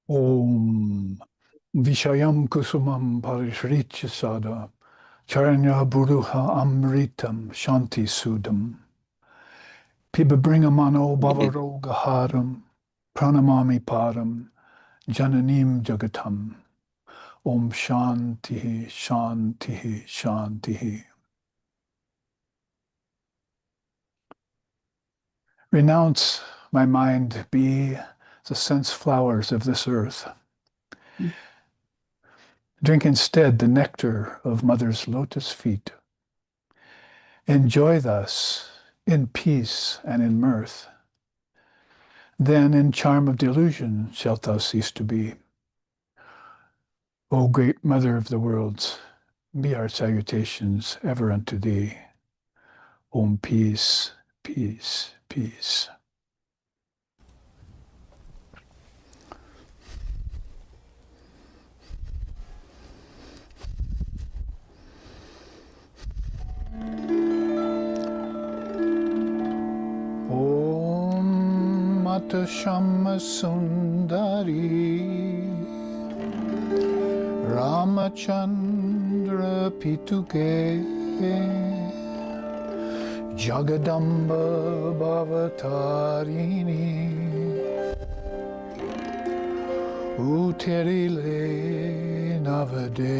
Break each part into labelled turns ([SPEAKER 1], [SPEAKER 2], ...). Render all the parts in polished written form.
[SPEAKER 1] Om Vishayam Kusumam Parishricha Sada Charanya Buruha Amritam Shanti Sudam Pibabringamano Bhavarogaharam Pranamami Param Jananim Jagatam Om Shanti Shanti Shanti. Renounce, my mind, be the sense flowers of this earth. Drink instead the nectar of Mother's lotus feet. Enjoy thus in peace and in mirth. Then in charm of delusion shalt thou cease to be. O great Mother of the worlds, be our salutations ever unto thee. Om peace, peace, peace. Om Mata Shama Sundari Ramachandra Pituke Jagadamba Bhavatarini Uterile Navade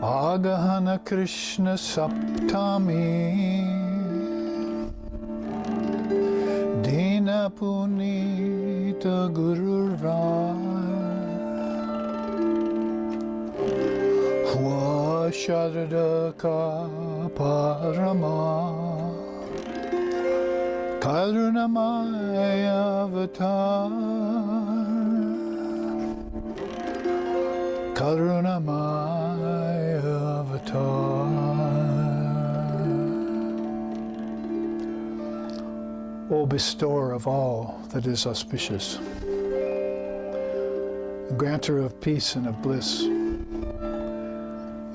[SPEAKER 1] Agahana Krishna Saptami Dina Punita Guru Hua Sharadaka Parama Karunamaya Avatar Karunamaya Avatar. O bestower of all that is auspicious, granter of peace and of bliss,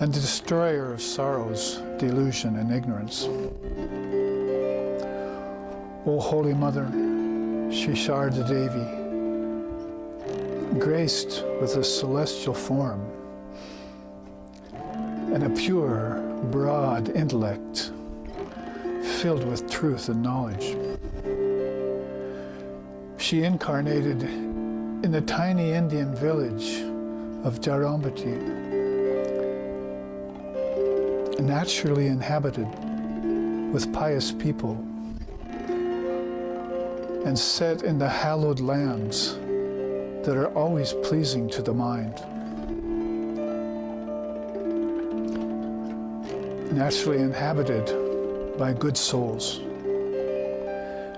[SPEAKER 1] and destroyer of sorrows, delusion, and ignorance. O Holy Mother, Shisharda Devi, graced with a celestial form and a pure, broad intellect filled with truth and knowledge. She incarnated in the tiny Indian village of Jarambati, naturally inhabited with pious people and set in the hallowed lands that are always pleasing to the mind. Naturally inhabited by good souls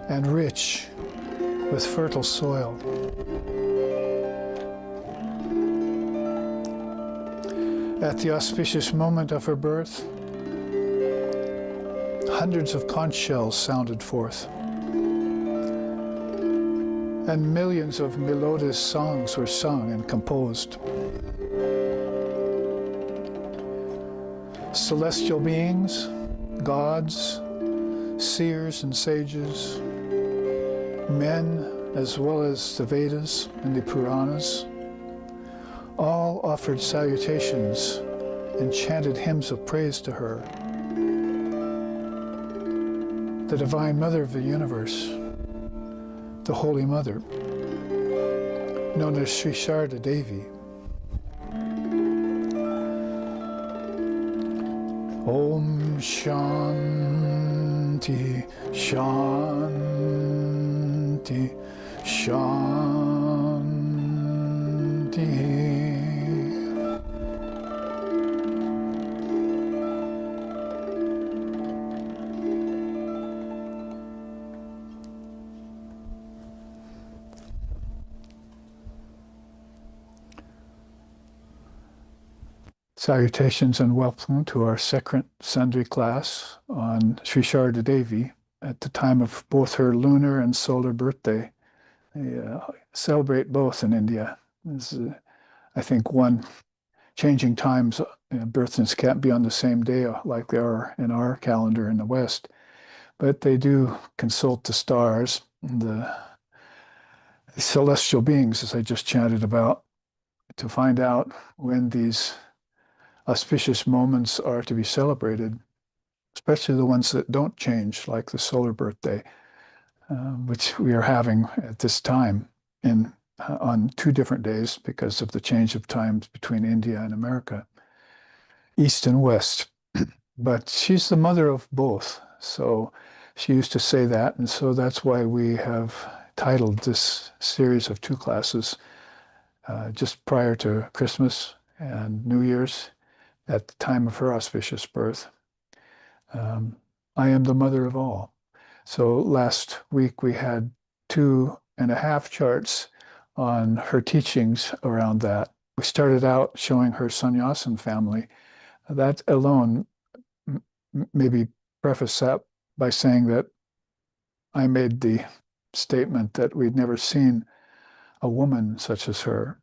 [SPEAKER 1] and rich with fertile soil. At the auspicious moment of her birth, hundreds of conch shells sounded forth, and millions of melodious songs were sung and composed. Celestial beings, gods, seers and sages, men as well as the Vedas and the Puranas, all offered salutations and chanted hymns of praise to her, the Divine Mother of the universe, the Holy Mother, known as Shisharda Devi. Om Shanti, Shanti, Shanti. Salutations and welcome to our second Sundry class on Shisharda Devi at the time of both her lunar and solar birthday. They celebrate both in India. There's, I think, one changing times. Birthdays can't be on the same day like they are in our calendar in the West, but they do consult the stars the celestial beings, as I just chatted about, to find out when these auspicious moments are to be celebrated, especially the ones that don't change, like the solar birthday, which we are having at this time on 2 different days because of the change of times between India and America, East and West. But she's the mother of both. So she used to say that. And so that's why we have titled this series of 2 classes just prior to Christmas and New Year's at the time of her auspicious birth. I am the mother of all. So last week we had 2.5 charts on her teachings around that. We started out showing her Sannyasin family. That alone maybe preface that by saying that I made the statement that we'd never seen a woman such as her,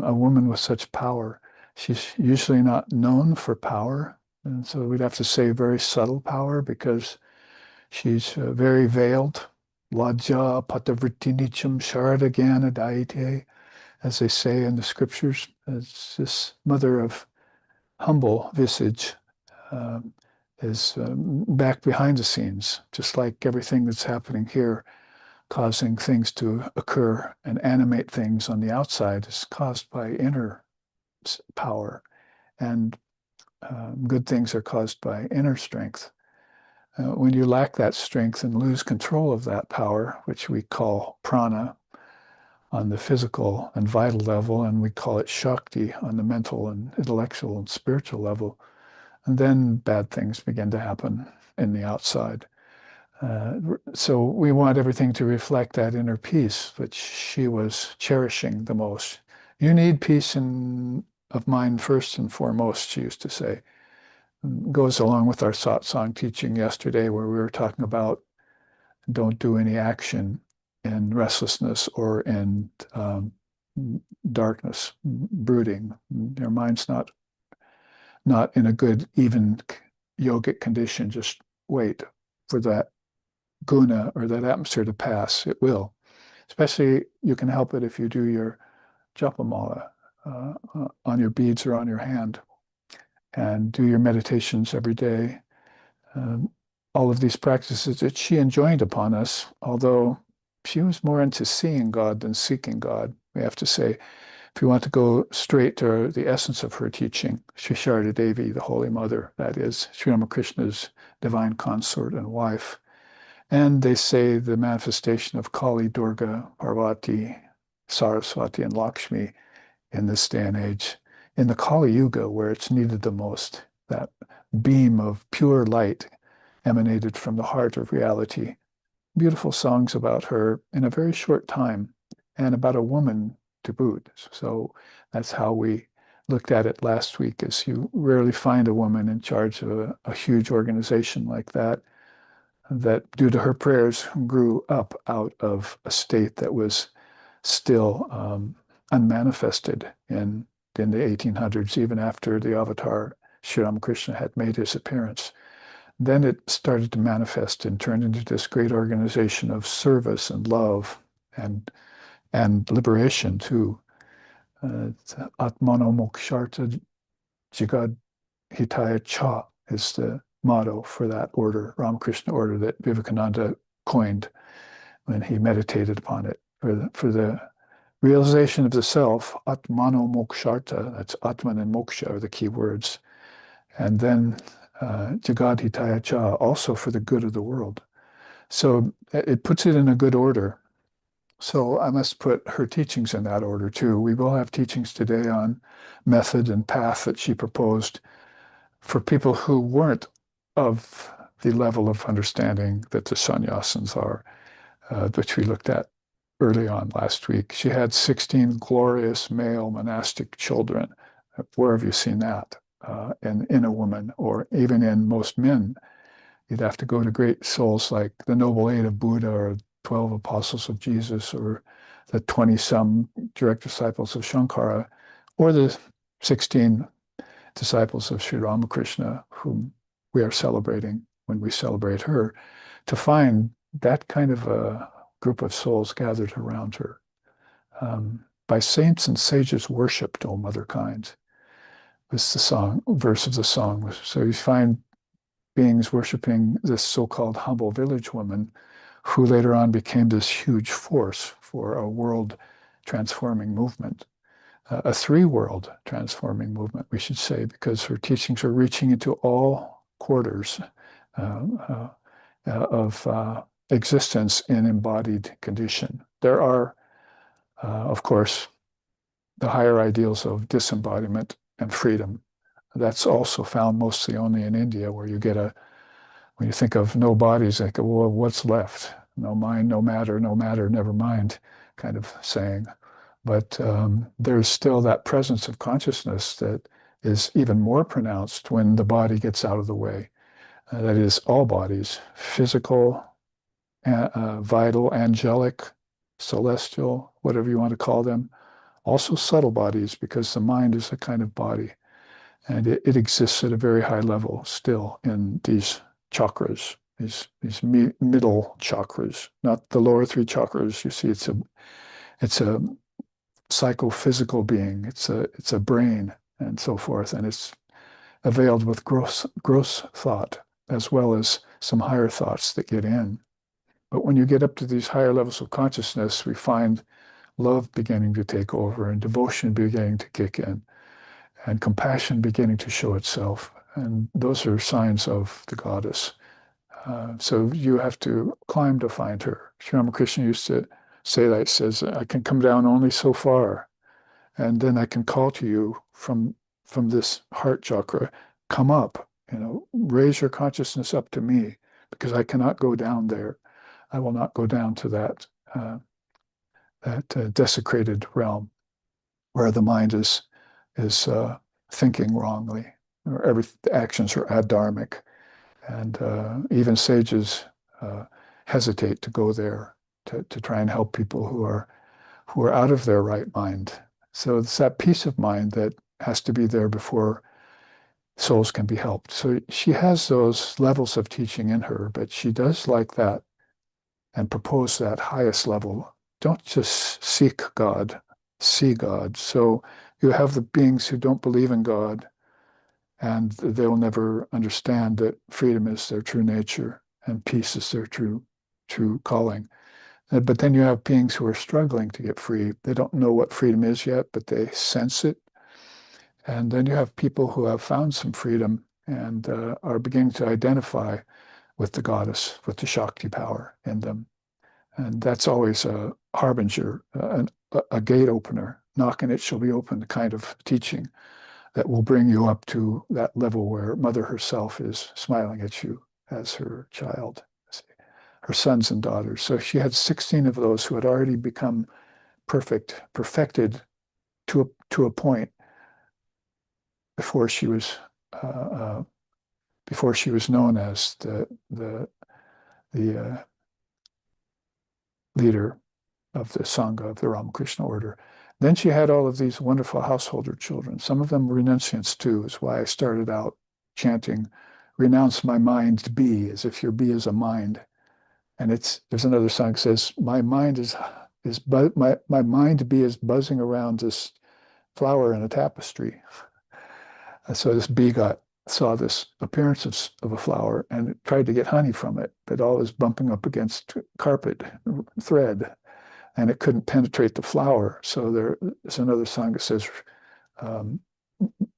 [SPEAKER 1] a woman with such power. She's usually not known for power, and so we'd have to say very subtle power because she's very veiled. Lajja patavrittinicham sharada jnana daite, as they say in the scriptures. It's this mother of humble visage, um, is back behind the scenes, just like everything that's happening here, causing things to occur and animate things on the outside is caused by inner power, and good things are caused by inner strength. When you lack that strength and lose control of that power, which we call prana on the physical and vital level, and we call it shakti on the mental and intellectual and spiritual level, and then bad things begin to happen in the outside. So we want everything to reflect that inner peace, which she was cherishing the most. You need peace of mind first and foremost, she used to say. Goes along with our satsang teaching yesterday, where we were talking about don't do any action in restlessness or in darkness, brooding. Your mind's not in a good, even yogic condition. Just wait for that guna or that atmosphere to pass. It will. Especially you can help it if you do your japamala on your beads or on your hand and do your meditations every day. All of these practices that she enjoined upon us, although she was more into seeing God than seeking God, we have to say. If you want to go straight to the essence of her teaching, Sri Sharda Devi, the Holy Mother, that is Sri Ramakrishna's divine consort and wife. And they say the manifestation of Kali, Durga, Parvati, Saraswati, and Lakshmi in this day and age. In the Kali Yuga, where it's needed the most, that beam of pure light emanated from the heart of reality. Beautiful songs about her in a very short time, and about a woman to boot. So that's how we looked at it last week, is you rarely find a woman in charge of a huge organization like that, that due to her prayers grew up out of a state that was still unmanifested in the 1800s, even after the avatar Sri Ramakrishna had made his appearance. Then it started to manifest and turned into this great organization of service and love and liberation too. Atmano moksharta jagad hitaya cha is the motto for that order, Ramakrishna order, that Vivekananda coined when he meditated upon it. For the realization of the self, Atmano moksharta, that's Atman and moksha are the key words. And then Jagad Hitaya Cha, also for the good of the world. So it puts it in a good order. So I must put her teachings in that order too. We will have teachings today on method and path that she proposed for people who weren't of the level of understanding that the sannyasins are, which we looked at early on last week. She had 16 glorious male monastic children. Where have you seen that? In a woman, or even in most men? You'd have to go to great souls like the Noble Eight of Buddha, or 12 apostles of Jesus, or the 20-some direct disciples of Shankara, or the 16 disciples of Sri Ramakrishna, whom we are celebrating when we celebrate her. To find that kind of a group of souls gathered around her. By saints and sages worshipped, O mother kind. This is the song, verse of the song. So you find beings worshiping this so-called humble village woman who later on became this huge force for a world transforming movement, a three-world transforming movement, we should say, because her teachings are reaching into all quarters of existence in embodied condition. There are, of course, the higher ideals of disembodiment and freedom. That's also found mostly only in India, where you get when you think of no bodies, like, well, what's left? No mind, no matter, never mind, kind of saying. But there's still that presence of consciousness that is even more pronounced when the body gets out of the way. That is, all bodies, physical, vital, angelic, celestial, whatever you want to call them. Also subtle bodies, because the mind is a kind of body. And it exists at a very high level still in these chakras, these middle chakras, not the lower three chakras. You see, it's a psychophysical being. It's a brain and so forth, and it's availed with gross thought as well as some higher thoughts that get in. But when you get up to these higher levels of consciousness, we find love beginning to take over and devotion beginning to kick in and compassion beginning to show itself. And those are signs of the goddess. So you have to climb to find her. Sri Ramakrishna used to say that, says, I can come down only so far, and then I can call to you from this heart chakra, come up, raise your consciousness up to me, because I cannot go down there. I will not go down to that desecrated realm where the mind is thinking wrongly, or the actions are adharmic, and even sages hesitate to go there to try and help people who are out of their right mind. So it's that peace of mind that has to be there before souls can be helped. So she has those levels of teaching in her, but she does like that and propose that highest level. Don't just seek God, see God. So you have the beings who don't believe in God, and they'll never understand that freedom is their true nature and peace is their true calling. But then you have beings who are struggling to get free. They don't know what freedom is yet, but they sense it. And then you have people who have found some freedom and are beginning to identify with the goddess, with the Shakti power in them. And that's always a harbinger, a gate opener. Knock and it shall be opened kind of teaching that will bring you up to that level where Mother herself is smiling at you as her child, her sons and daughters. So she had 16 of those who had already become perfected to a point before she was known as the leader of the Sangha of the Ramakrishna order. Then she had all of these wonderful householder children. Some of them renunciants too, is why I started out chanting, renounce my mind be, as if your be is a mind. And there's another song that says, my mind my mind be is buzzing around this flower in a tapestry. And so this bee saw this appearance of a flower and it tried to get honey from it, but always bumping up against carpet thread, and it couldn't penetrate the flower. So there's another song that says,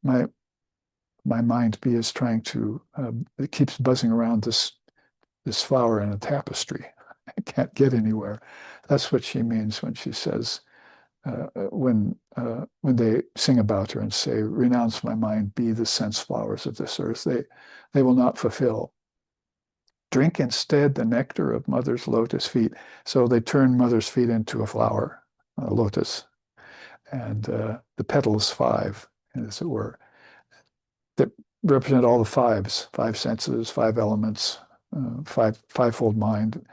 [SPEAKER 1] my mind bee is trying to, it keeps buzzing around this flower in a tapestry. I can't get anywhere. That's what she means when she says, when they sing about her and say, renounce my mind, be the sense flowers of this earth, they will not fulfill. Drink instead the nectar of Mother's lotus feet. So they turn Mother's feet into a flower, a lotus, and the petals 5, as it were, that represent all the five senses, 5 elements, fivefold mind.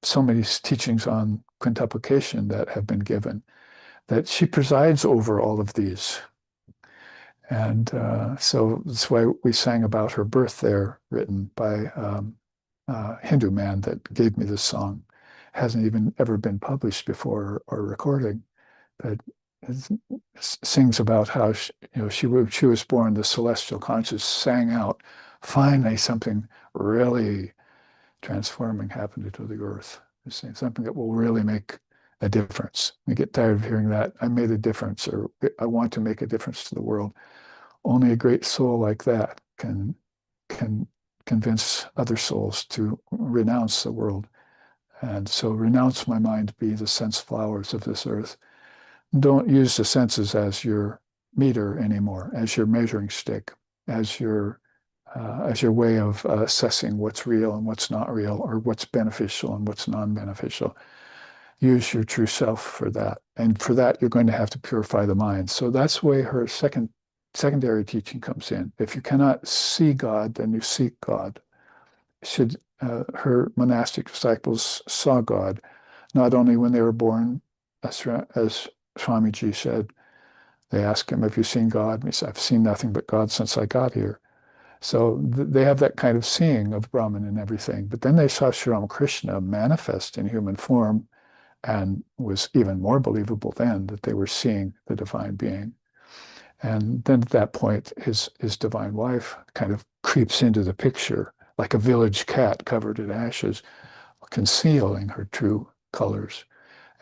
[SPEAKER 1] So many teachings on quintuplication that have been given, that she presides over all of these. And so that's why we sang about her birth there, written by a Hindu man that gave me this song. hasn't even ever been published before or recorded, but sings about how she was born, the celestial conscious sang out. Finally, something really transforming happened to the earth. It's something that will really make a difference. I get tired of hearing that I made a difference or I want to make a difference to the world. Only a great soul like that can convince other souls to renounce the world. And so renounce my mind, be the sense flowers of this earth. Don't use the senses as your meter anymore, as your measuring stick, as your way of assessing what's real and what's not real, or what's beneficial and what's non-beneficial. Use your true self for that. And for that, you're going to have to purify the mind. So that's where her secondary teaching comes in. If you cannot see God, then you seek God. Her monastic disciples saw God, not only when they were born, as Swamiji said. They asked him, have you seen God? And he said, I've seen nothing but God since I got here. So they have that kind of seeing of Brahman and everything. But then they saw Sri Ramakrishna manifest in human form, and was even more believable then that they were seeing the divine being. And then at that point, his divine wife kind of creeps into the picture like a village cat covered in ashes, concealing her true colors,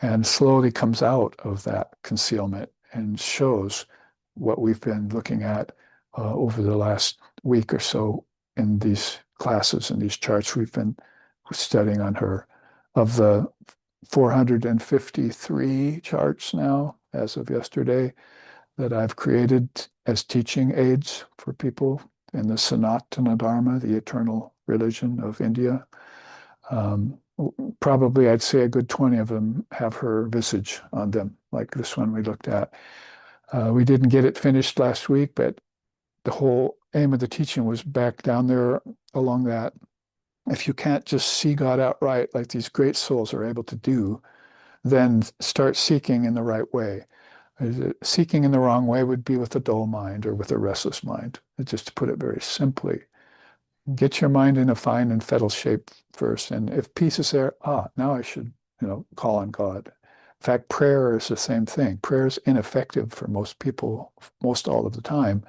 [SPEAKER 1] and slowly comes out of that concealment and shows what we've been looking at over the last week or so in these classes and these charts we've been studying on her. Of the 453 charts now, as of yesterday, that I've created as teaching aids for people in the Sanatana Dharma, the eternal religion of India. Probably I'd say a good 20 of them have her visage on them, like this one we looked at. We didn't get it finished last week, but the whole aim of the teaching was back down there along that. If you can't just see God outright, like these great souls are able to do, then start seeking in the right way. Seeking in the wrong way would be with a dull mind or with a restless mind, just to put it very simply. Get your mind in a fine and fettle shape first. And if peace is there, now I should, call on God. In fact, prayer is the same thing. Prayer is ineffective for most people, most all of the time,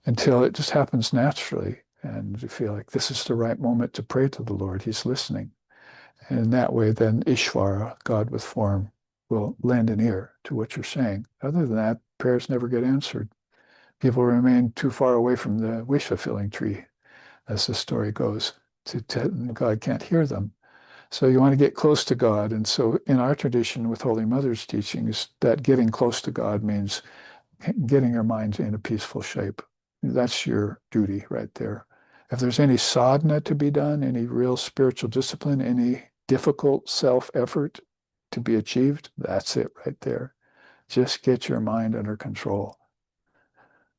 [SPEAKER 1] until it just happens naturally. And you feel like this is the right moment to pray to the Lord. He's listening. And in that way, then Ishvara, God with form, will lend an ear to what you're saying. Other than that, prayers never get answered. People remain too far away from the wish-fulfilling tree, as the story goes. God can't hear them. So you want to get close to God. And so in our tradition with Holy Mother's teachings, that getting close to God means getting your mind in a peaceful shape. That's your duty right there. If there's any sadhana to be done, any real spiritual discipline, any difficult self-effort to be achieved, that's it right there. Just get your mind under control.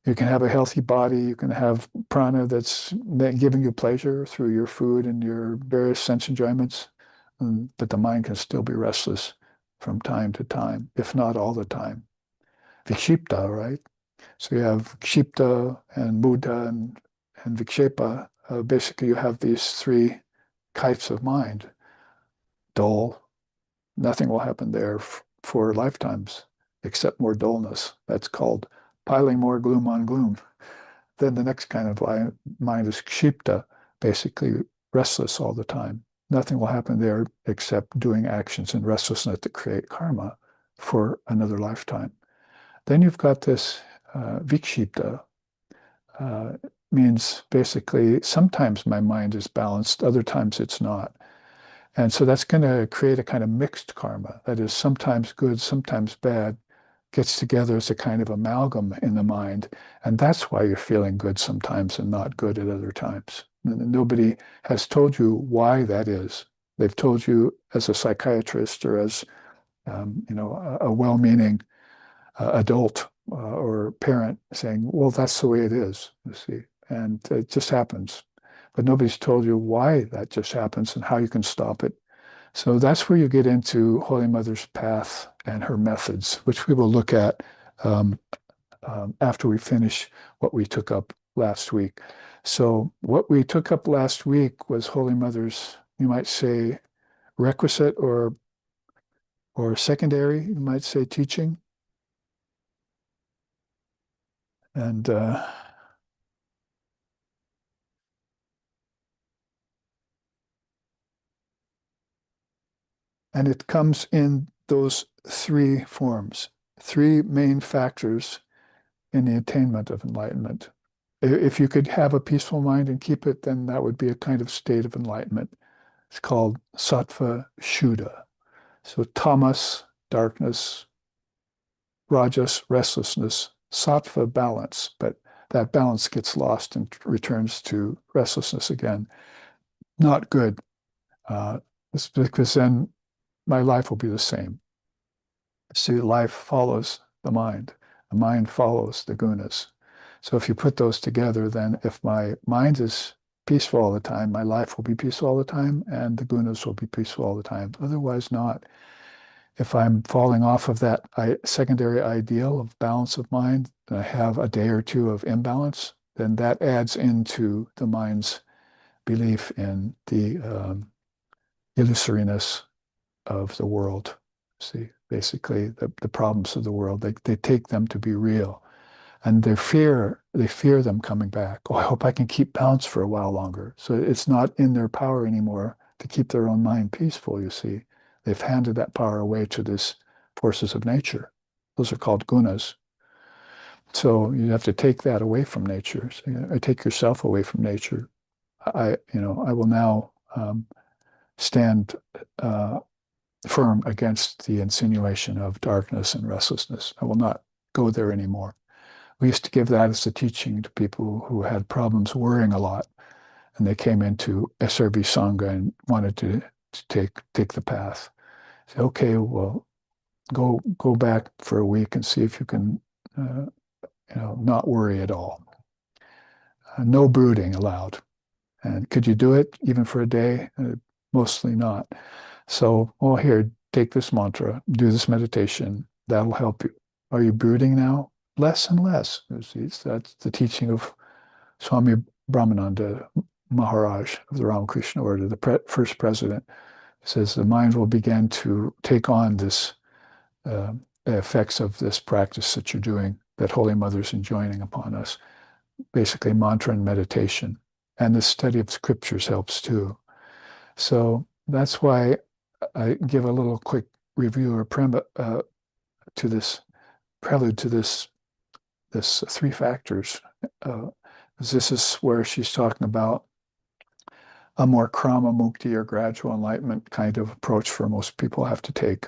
[SPEAKER 1] You can have a healthy body. You can have prana that's giving you pleasure through your food and your various sense enjoyments, but the mind can still be restless from time to time, if not all the time. Vikshipta, right? So you have Kshipta and Buddha and Vikshepa. Basically, you have these three types of mind. Dull, nothing will happen there for lifetimes except more dullness. That's called piling more gloom on gloom. Then the next kind of mind is Kshipta, basically restless all the time. Nothing will happen there except doing actions and restlessness that create karma for another lifetime. Then you've got this Vikshipta, means basically sometimes my mind is balanced, other times it's not. And so that's going to create a kind of mixed karma. That is sometimes good, sometimes bad, gets together as a kind of amalgam in the mind. And that's why you're feeling good sometimes and not good at other times. Nobody has told you why that is. They've told you as a psychiatrist or as a well-meaning adult or parent saying, well, that's the way it is, you see. And it just happens. But nobody's told you why that just happens and how you can stop it. So that's where you get into Holy Mother's path and her methods, which we will look at after we finish what we took up last week. So what we took up last week was Holy Mother's, you might say, requisite or secondary, you might say, teaching. And and it comes in those three forms, three main factors in the attainment of enlightenment. If you could have a peaceful mind and keep it, then that would be a kind of state of enlightenment. It's called sattva shuddha. So tamas, darkness, rajas, restlessness, sattva, balance, but that balance gets lost and returns to restlessness again. Not good. It's because then my life will be the same. See, life follows the mind follows the gunas. So if you put those together, then if my mind is peaceful all the time, my life will be peaceful all the time, and the gunas will be peaceful all the time. Otherwise, not. If I'm falling off of that secondary ideal of balance of mind, and I have a day or two of imbalance, then that adds into the mind's belief in the illusoriness of the world. See, basically the problems of the world, they take them to be real. And they fear them coming back. Oh, I hope I can keep balance for a while longer. So it's not in their power anymore to keep their own mind peaceful, you see. They've handed that power away to these forces of nature. Those are called gunas. So you have to take that away from nature. So, take yourself away from nature. I will now stand firm against the insinuation of darkness and restlessness. I will not go there anymore. We used to give that as a teaching to people who had problems worrying a lot, and they came into SRB Sangha and wanted to take the path. Say, okay, well, go back for a week and see if you can, not worry at all. No brooding allowed. And could you do it even for a day? Mostly not. So, oh, here, take this mantra, do this meditation. That'll help you. Are you brooding now? Less and less. That's the teaching of Swami Brahmananda Maharaj of the Ramakrishna Order, the first president. He says the mind will begin to take on this effects of this practice that you're doing, that Holy Mother's enjoining upon us. Basically, mantra and meditation. And the study of scriptures helps too. So that's why I give a little quick review or to this prelude to this three factors. This is where she's talking about a more krama mukti or gradual enlightenment kind of approach for most people have to take.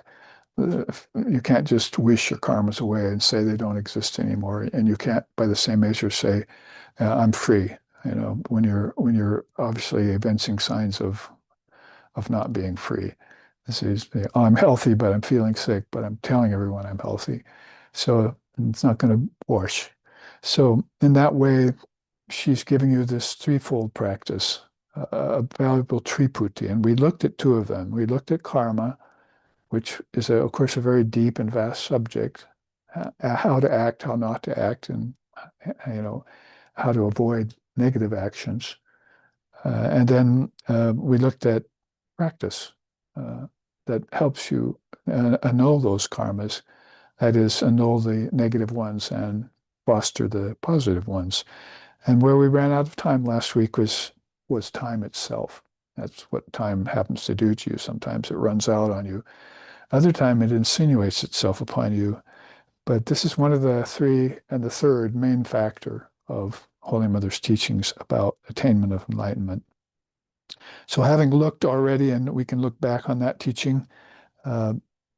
[SPEAKER 1] You can't just wish your karmas away and say they don't exist anymore, and you can't, by the same measure, say I'm free. When you're obviously evincing signs of not being free. This is, I'm healthy, but I'm feeling sick, but I'm telling everyone I'm healthy. So it's not going to wash. So in that way, she's giving you this threefold practice, a valuable triputi. And we looked at two of them. We looked at karma, which is, of course, a very deep and vast subject, how to act, how not to act, and, how to avoid negative actions. And then we looked at practice that helps you annul those karmas, that is, annul the negative ones and foster the positive ones. And where we ran out of time last week was time itself. That's what time happens to do to you. Sometimes it runs out on you. Other time it insinuates itself upon you. But this is one of the three and the third main factor of Holy Mother's teachings about attainment of enlightenment. So having looked already, and we can look back on that teaching,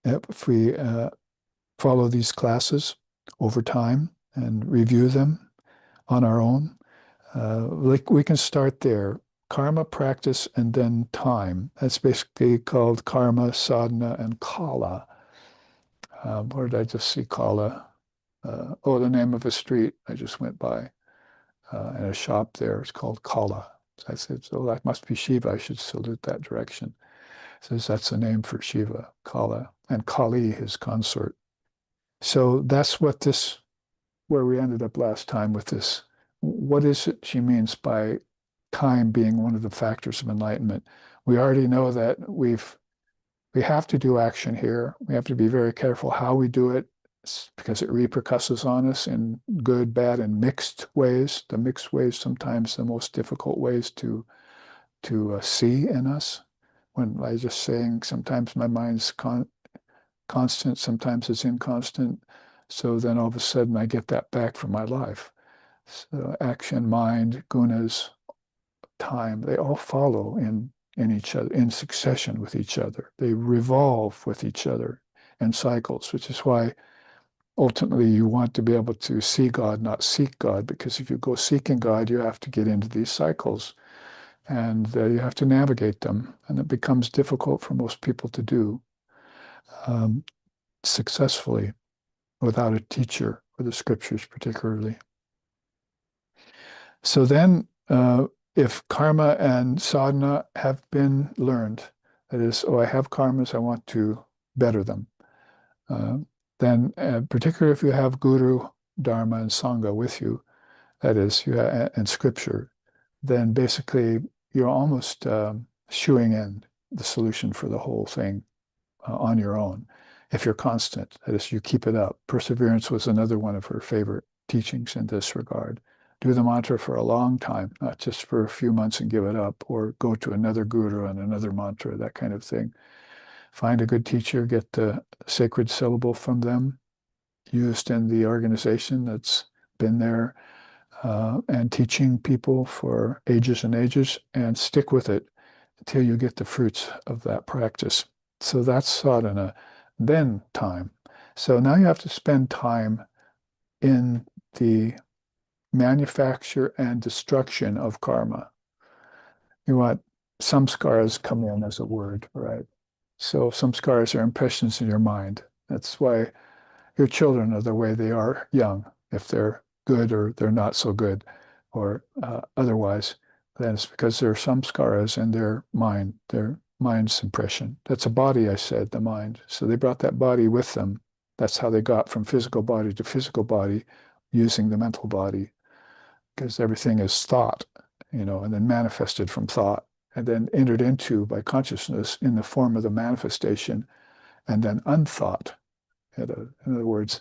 [SPEAKER 1] if we follow these classes over time and review them on our own, we can start there. Karma, practice, and then time. That's basically called karma, sadhana, and kala. Where did I just see kala? The name of a street I just went by, and a shop there. It's called Kala. So I said, so that must be Shiva. I should salute that direction. Says that's the name for Shiva, Kala, and Kali, his consort. So that's where we ended up last time with this. What is it she means by time being one of the factors of enlightenment? We already know that we've we have to do action here. We have to be very careful how we do it because it repercusses on us in good, bad, and mixed ways. The mixed ways sometimes the most difficult ways to see in us. When I was just saying, sometimes my mind's constant, sometimes it's inconstant. So then all of a sudden I get that back from my life. So action, mind, gunas, time, they all follow in each other, in succession with each other. They revolve with each other in cycles, which is why ultimately you want to be able to see God, not seek God, because if you go seeking God, you have to get into these cycles and you have to navigate them. And it becomes difficult for most people to do successfully without a teacher, or the scriptures particularly. So then, if karma and sadhana have been learned, that is, oh, I have karmas, I want to better them, then particularly if you have guru, dharma, and sangha with you, that is, and scripture, then basically you're almost shooing in the solution for the whole thing on your own. If you're constant, that is, you keep it up. Perseverance was another one of her favorite teachings in this regard. Do the mantra for a long time, not just for a few months and give it up, or go to another guru and another mantra, that kind of thing. Find a good teacher, get the sacred syllable from them, used in the organization that's been there and teaching people for ages and ages, and stick with it until you get the fruits of that practice. So that's sadhana. Then time. So now you have to spend time in the manufacture and destruction of karma. You want samskaras come in as a word, right? So samskaras are impressions in your mind. That's why your children are the way they are young. If they're good or they're not so good, or otherwise, then it's because there are samskaras in their mind's impression. That's a body, I said, the mind. So they brought that body with them. That's how they got from physical body to physical body using the mental body, because everything is thought, and then manifested from thought, and then entered into by consciousness in the form of the manifestation, and then unthought. In other words,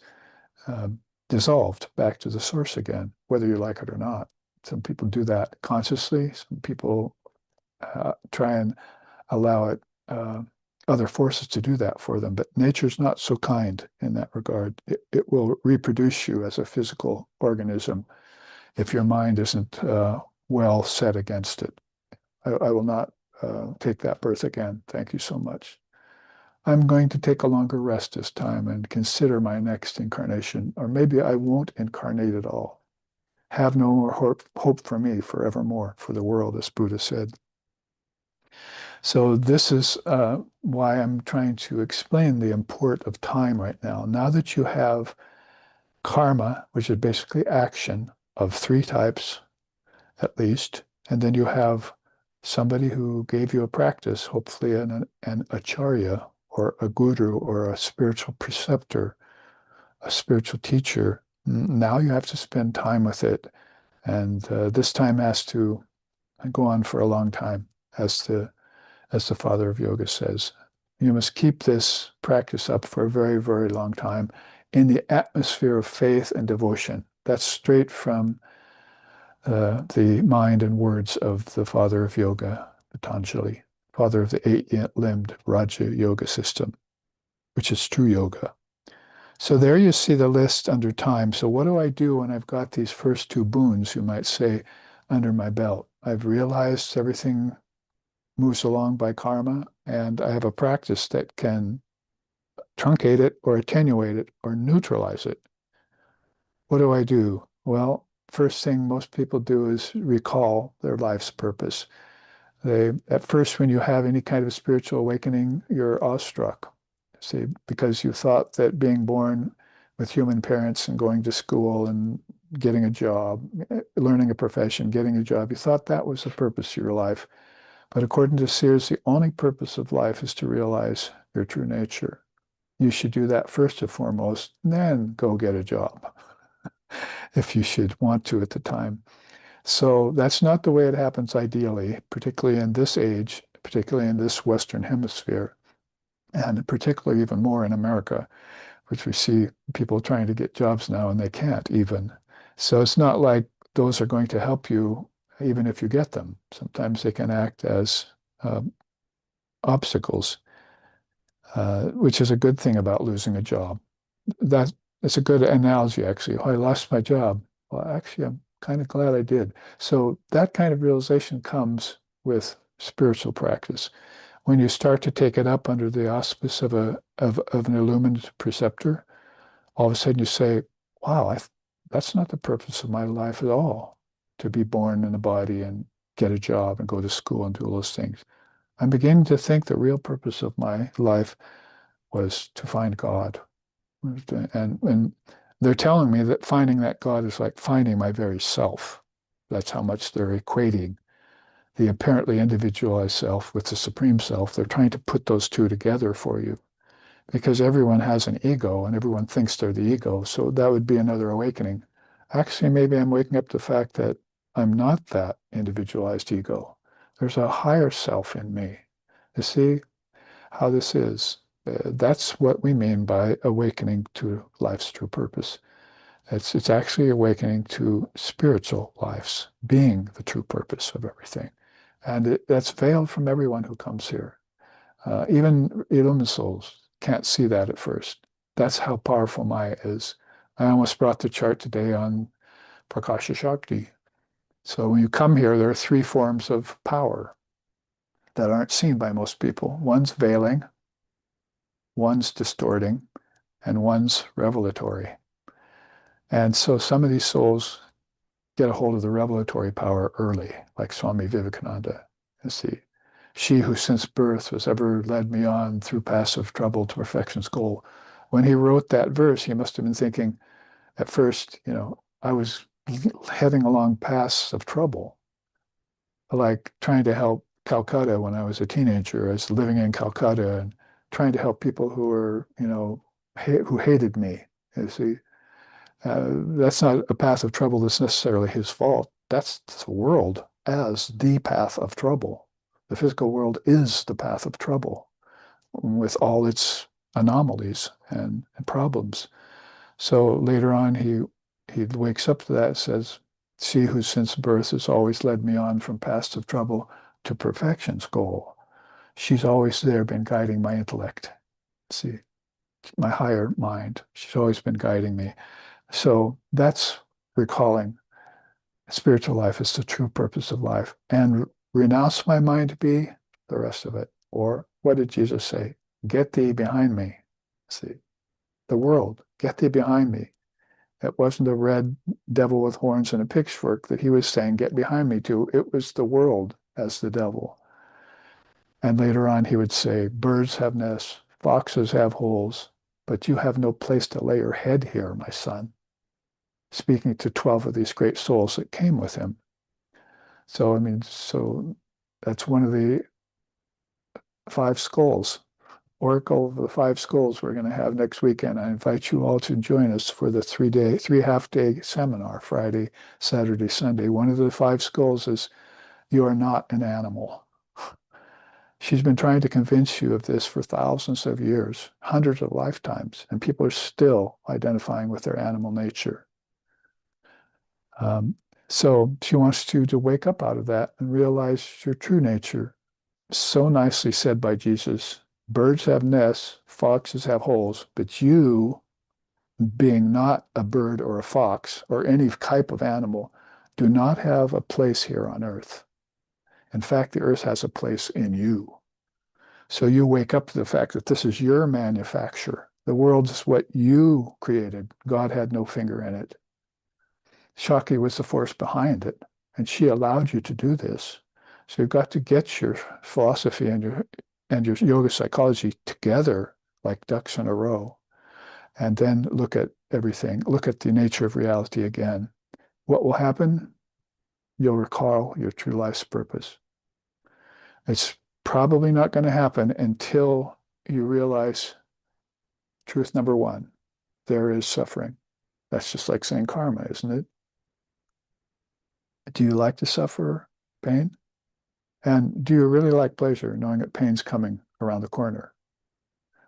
[SPEAKER 1] dissolved back to the source again, whether you like it or not. Some people do that consciously. Some people try and allow other forces to do that for them. But nature's not so kind in that regard. It will reproduce you as a physical organism if your mind isn't well set against it. I will not take that birth again. Thank you so much. I'm going to take a longer rest this time and consider my next incarnation, or maybe I won't incarnate at all. Have no more hope for me forevermore, for the world, as Buddha said. So this is why I'm trying to explain the import of time right now. Now that you have karma, which is basically action of 3 types at least, and then you have somebody who gave you a practice, hopefully an acharya, or a guru, or a spiritual preceptor, a spiritual teacher. Now you have to spend time with it. And this time has to go on for a long time, as the father of yoga says. You must keep this practice up for a very, very long time in the atmosphere of faith and devotion. That's straight from the mind and words of the father of yoga, Patanjali, father of the 8-limbed Raja Yoga system, which is true yoga. So there you see the list under time. So what do I do when I've got these first 2 boons, you might say, under my belt? I've realized everything moves along by karma, and I have a practice that can truncate it or attenuate it or neutralize it. What do I do? Well, first thing most people do is recall their life's purpose. At first, when you have any kind of spiritual awakening, you're awestruck. See, because you thought that being born with human parents and going to school and getting a job, learning a profession, getting a job, you thought that was the purpose of your life. But according to Sears, the only purpose of life is to realize your true nature. You should do that first and foremost, then go get a job, if you should want to at the time. So that's not the way it happens ideally, particularly in this age, particularly in this Western hemisphere. and particularly even more in America, which we see people trying to get jobs now and they can't even. So it's not like those are going to help you even if you get them. Sometimes they can act as uh, obstacles, which is a good thing about losing a job. That it's a good analogy, actually. Oh, I lost my job. Well, actually, I'm kind of glad I did. So that kind of realization comes with spiritual practice. When you start to take it up under the auspice of of an illumined preceptor, all of a sudden you say, "Wow, that's not the purpose of my life at all. To be born in a body and get a job and go to school and do all those things. I'm beginning to think the real purpose of my life was to find God." And they're telling me that finding that God is like finding my very self. That's how much they're equating the apparently individualized self with the supreme self. They're trying to put those two together for you because everyone has an ego and everyone thinks they're the ego. So that would be another awakening. Actually, maybe I'm waking up to the fact that I'm not that individualized ego. There's a higher self in me. You see how this is? That's what we mean by awakening to life's true purpose. It's actually awakening to spiritual life's being the true purpose of everything. And that's veiled from everyone who comes here. Even illumined souls can't see that at first. That's how powerful Maya is. I almost brought the chart today on Prakasha Shakti. So when you come here, there are three forms of power that aren't seen by most people. One's veiling, one's distorting, and one's revelatory. And so some of these souls get a hold of the revelatory power early, like Swami Vivekananda. You see, she who since birth has ever led me on through passive trouble to perfection's goal. When he wrote that verse, he must have been thinking at first, I was heading along paths of trouble, like trying to help Calcutta when I was a teenager. I was living in Calcutta and trying to help people who were, who hated me. You see, that's not a path of trouble that's necessarily his fault. That's the world as the path of trouble. The physical world is the path of trouble with all its anomalies and problems. So later on, he wakes up to that and says, "She who since birth has always led me on from paths of trouble to perfection's goal. She's always there, been guiding my intellect. See, my higher mind. She's always been guiding me." So that's recalling spiritual life is the true purpose of life. And renounce my mind to be the rest of it. Or what did Jesus say? Get thee behind me. See, the world, get thee behind me. It wasn't a red devil with horns and a pitchfork that he was saying, get behind me to. It was the world as the devil. And later on, he would say, birds have nests, foxes have holes, but you have no place to lay your head here, my son. Speaking to 12 of these great souls that came with him. So, I mean, so that's one of the five skulls, Oracle of the Five Skulls we're going to have next weekend. I invite you all to join us for the 3.5 day seminar, Friday, Saturday, Sunday. One of the five skulls is you are not an animal. She's been trying to convince you of this for thousands of years, hundreds of lifetimes, and people are still identifying with their animal nature. So she wants you to wake up out of that and realize your true nature. So nicely said by Jesus, birds have nests, foxes have holes, but you, being not a bird or a fox or any type of animal, do not have a place here on earth. In fact, the earth has a place in you. So you wake up to the fact that this is your manufacture. The world is what you created. God had no finger in it. Shakti was the force behind it, and she allowed you to do this. So you've got to get your philosophy and your yoga psychology together like ducks in a row, and then look at everything. Look at the nature of reality again. What will happen? You'll recall your true life's purpose. It's probably not going to happen until you realize truth number one, there is suffering. That's just like saying karma, isn't it? Do you like to suffer pain? And do you really like pleasure, knowing that pain's coming around the corner?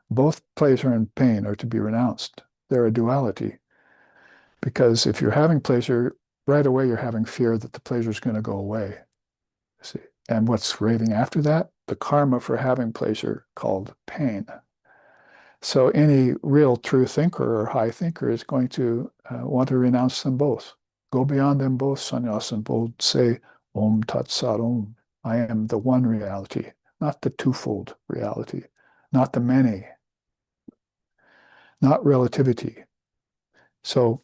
[SPEAKER 1] Both pleasure and pain are to be renounced. They're a duality. Because if you're having pleasure, right away you're having fear that the pleasure is going to go away. See? And what's waiting after that? The karma for having pleasure called pain. So any real true thinker or high thinker is going to want to renounce them both. Go beyond them both, sannyas, and bold say, Om Tat Sat Om. I am the one reality, not the twofold reality, not the many, not relativity. So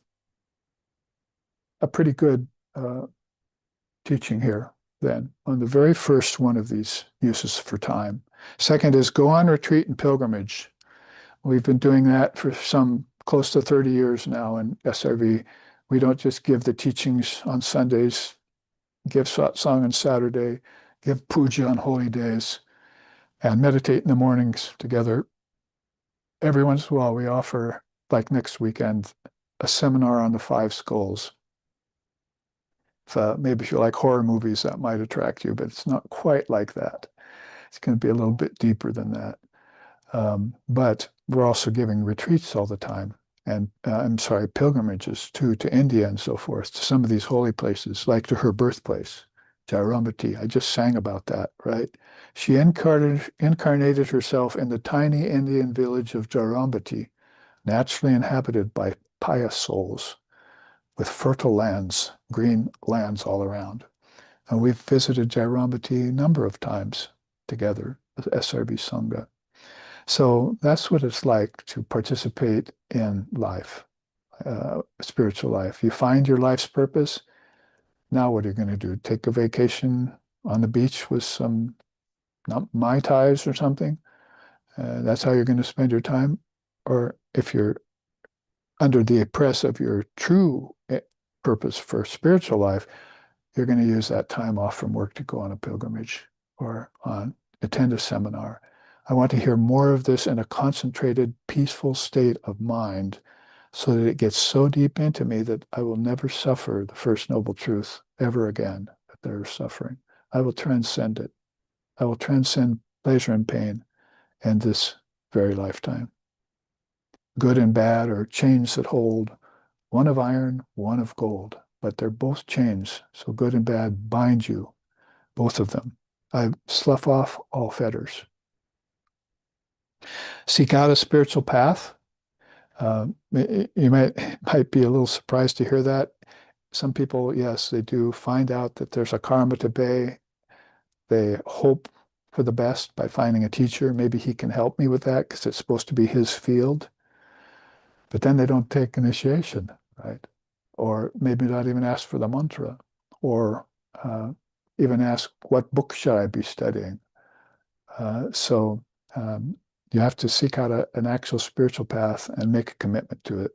[SPEAKER 1] a pretty good teaching here then on the very first one of these uses for time. Second is go on retreat and pilgrimage. We've been doing that for some close to 30 years now in SRV. We don't just give the teachings on Sundays, give satsang on Saturday, give puja on holy days, and meditate in the mornings together. Every once in a while, we offer, like next weekend, a seminar on the five skulls. Maybe if you like horror movies, that might attract you, but it's not quite like that. It's going to be a little bit deeper than that. But we're also giving retreats all the time. And I'm sorry, pilgrimages too, to India and so forth, to some of these holy places, like to her birthplace, Jayrambati. I just sang about that, right? She incarnated herself in the tiny Indian village of Jayrambati, naturally inhabited by pious souls with fertile lands, green lands all around. And we've visited Jayrambati a number of times together as SRV Sangha. So that's what it's like to participate in life, spiritual life. You find your life's purpose. Now what are you going to do? Take a vacation on the beach with some Mai Tais or something? That's how you're going to spend your time? Or if you're under the oppress of your true purpose for spiritual life, you're going to use that time off from work to go on a pilgrimage or attend a seminar. I want to hear more of this in a concentrated, peaceful state of mind so that it gets so deep into me that I will never suffer the First Noble Truth ever again, that there is suffering. I will transcend it. I will transcend pleasure and pain in this very lifetime. Good and bad are chains that hold, one of iron, one of gold, but they're both chains, so good and bad bind you, both of them. I slough off all fetters. Seek out a spiritual path. You might be a little surprised to hear that. Some people, yes, they do find out that there's a karma to pay. They hope for the best by finding a teacher. Maybe he can help me with that because it's supposed to be his field. But then they don't take initiation, right? Or maybe not even ask for the mantra, or even ask, what book should I be studying? So you have to seek out an actual spiritual path and make a commitment to it.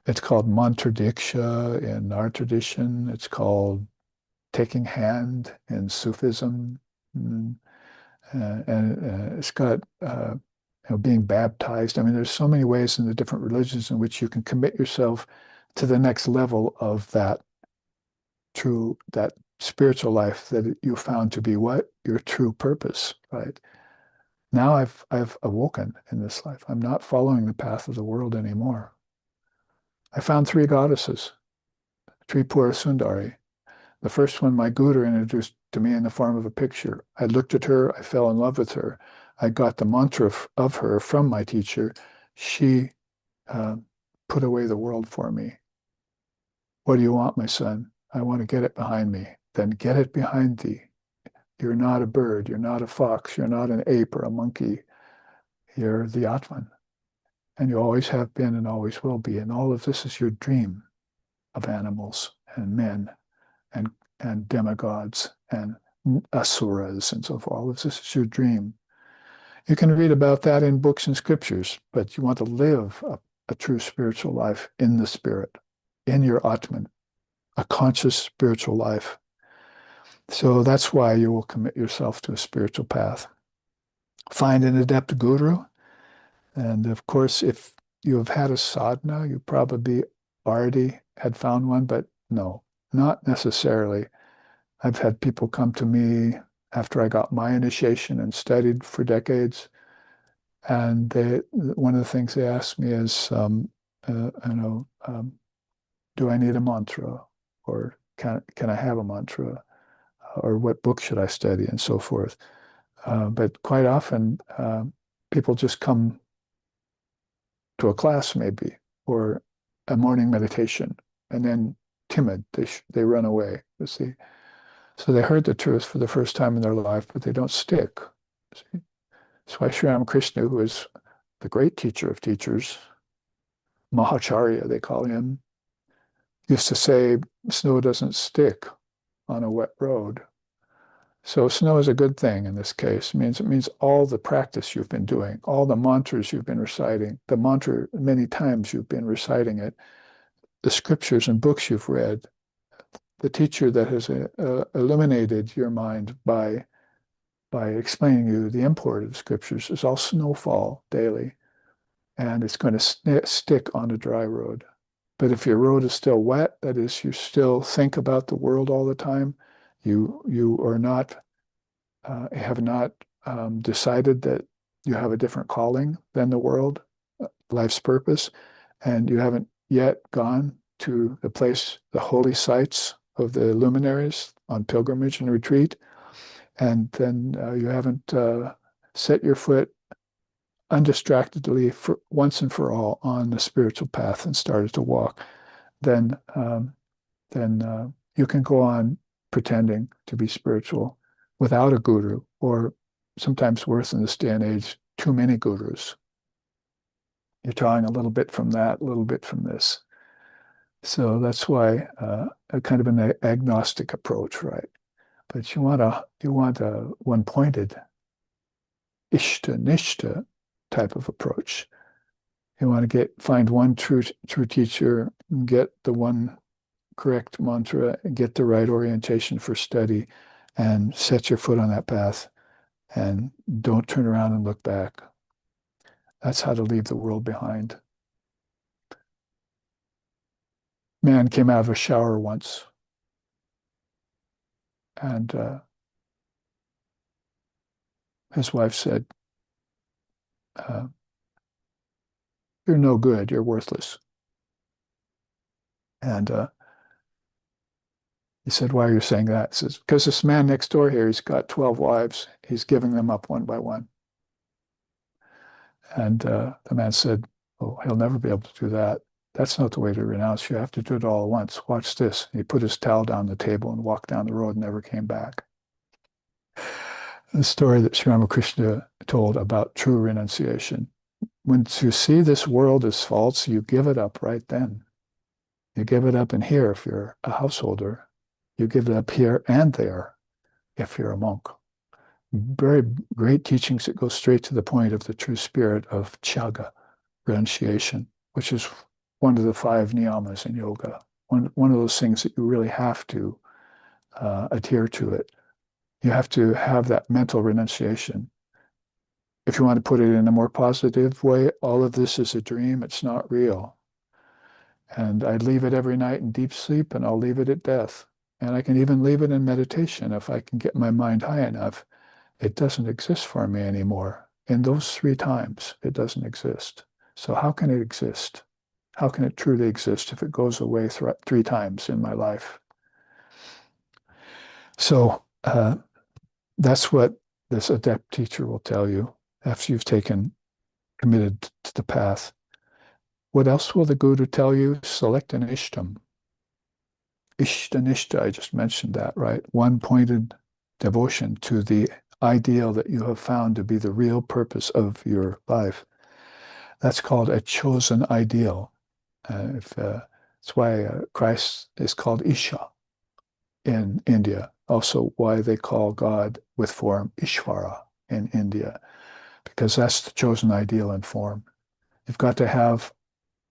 [SPEAKER 1] It's called mantra diksha in our tradition. It's called taking hand in Sufism. And it's got being baptized. I mean, there's so many ways in the different religions in which you can commit yourself to the next level of that spiritual life that you found to be what? Your true purpose, right? Now I've awoken in this life. I'm not following the path of the world anymore. I found three goddesses, Tripura Sundari. The first one, my guru introduced to me in the form of a picture. I looked at her, I fell in love with her. I got the mantra of her from my teacher. She put away the world for me. What do you want, my son? I want to get it behind me. Then get it behind thee. You're not a bird. You're not a fox. You're not an ape or a monkey. You're the Atman. And you always have been and always will be. And all of this is your dream of animals and men and demigods and asuras and so forth. All of this is your dream. You can read about that in books and scriptures, but you want to live a true spiritual life in the spirit, in your Atman, a conscious spiritual life. So that's why you will commit yourself to a spiritual path. Find an adept guru. And of course, if you have had a sadhana, you probably already had found one, but no, not necessarily. I've had people come to me after I got my initiation and studied for decades, And one of the things they asked me is, do I need a mantra, or can I have a mantra, or what book should I study, and so forth. But quite often, people just come to a class maybe, or a morning meditation, and then timid, they run away. You see, so they heard the truth for the first time in their life, but they don't stick. See? That's why Sri Ramakrishna, who is the great teacher of teachers, Mahacharya, they call him, used to say, snow doesn't stick on a wet road. So snow is a good thing in this case. It means all the practice you've been doing, all the mantras you've been reciting, the mantra many times you've been reciting it, the scriptures and books you've read, the teacher that has illuminated your mind by explaining you the import of the scriptures is all snowfall daily, and it's going to stick on a dry road. But if your road is still wet, that is, you still think about the world all the time, you are not have not decided that you have a different calling than the world, life's purpose, and you haven't yet gone to the place, the holy sites of the luminaries on pilgrimage and retreat, and then you haven't set your foot undistractedly for once and for all on the spiritual path and started to walk, then you can go on pretending to be spiritual without a guru, or sometimes worse in this day and age, too many gurus. You're trying a little bit from that, a little bit from this. So that's why a kind of an agnostic approach, right? But you want a one-pointed ishta nishta type of approach. You want to find one true teacher, get the one correct mantra, get the right orientation for study, and set your foot on that path, and don't turn around and look back. That's how to leave the world behind. Man came out of a shower once, and his wife said, "You're no good. You're worthless." And he said, "Why are you saying that?" He says, "Because this man next door here, he's got 12 wives. He's giving them up one by one." And the man said, "Oh, he'll never be able to do that. That's not the way to renounce. You have to do it all at once. Watch this." And he put his towel down the table and walked down the road and never came back. The story that Sri Ramakrishna told about true renunciation. Once you see this world as false, you give it up right then. You give it up in here if you're a householder. You give it up here and there if you're a monk. Very great teachings that go straight to the point of the true spirit of tyaga, renunciation, which is one of the 5 niyamas in yoga. One of those things that you really have to adhere to it. You have to have that mental renunciation. If you want to put it in a more positive way, all of this is a dream. It's not real. And I leave it every night in deep sleep, and I'll leave it at death. And I can even leave it in meditation if I can get my mind high enough. It doesn't exist for me anymore. In those 3 times, it doesn't exist. So how can it exist? How can it truly exist if it goes away 3 times in my life? So that's what this adept teacher will tell you after you've committed to the path. What else will the guru tell you? Select an ishtam. Ishtanishta, I just mentioned that, right? One-pointed devotion to the ideal that you have found to be the real purpose of your life. That's called a chosen ideal. That's why Christ is called Isha in India. Also why they call God with form Ishvara in India, because that's the chosen ideal in form. You've got to have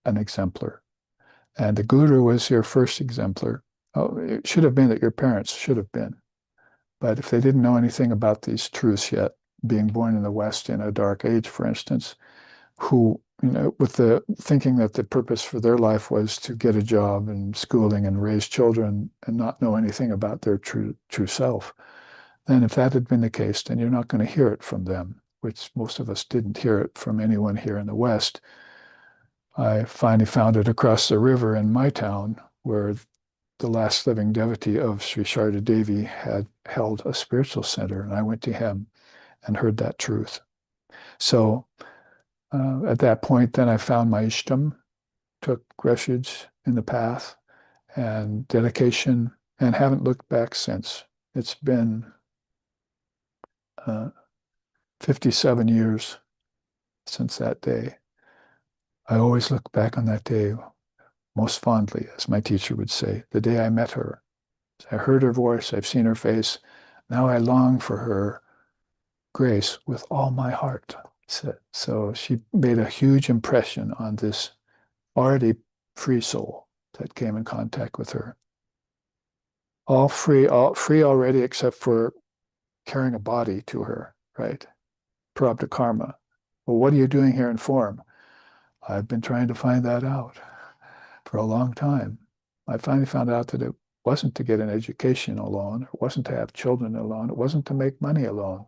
[SPEAKER 1] an exemplar. And the guru was your first exemplar. Oh, it should have been that your parents should have been. But if they didn't know anything about these truths yet, being born in the West in a dark age, for instance, who, with the thinking that the purpose for their life was to get a job and schooling and raise children and not know anything about their true self, then if that had been the case, then you're not going to hear it from them. which most of us didn't hear it from anyone here in the West. I finally found it across the river in my town, where the last living devotee of Sri Sharda Devi had held a spiritual center, and I went to him and heard that truth. So at that point, then I found my Ishtam, took refuge in the path and dedication, and haven't looked back since. It's been 57 years since that day. I always look back on that day most fondly, as my teacher would say, the day I met her. I heard her voice, I've seen her face. Now I long for her grace with all my heart. So she made a huge impression on this already free soul that came in contact with her. All free already, except for carrying a body to her, right? Prarabdha karma. Well, what are you doing here in form? I've been trying to find that out for a long time. I finally found out that it wasn't to get an education alone. It wasn't to have children alone. It wasn't to make money alone.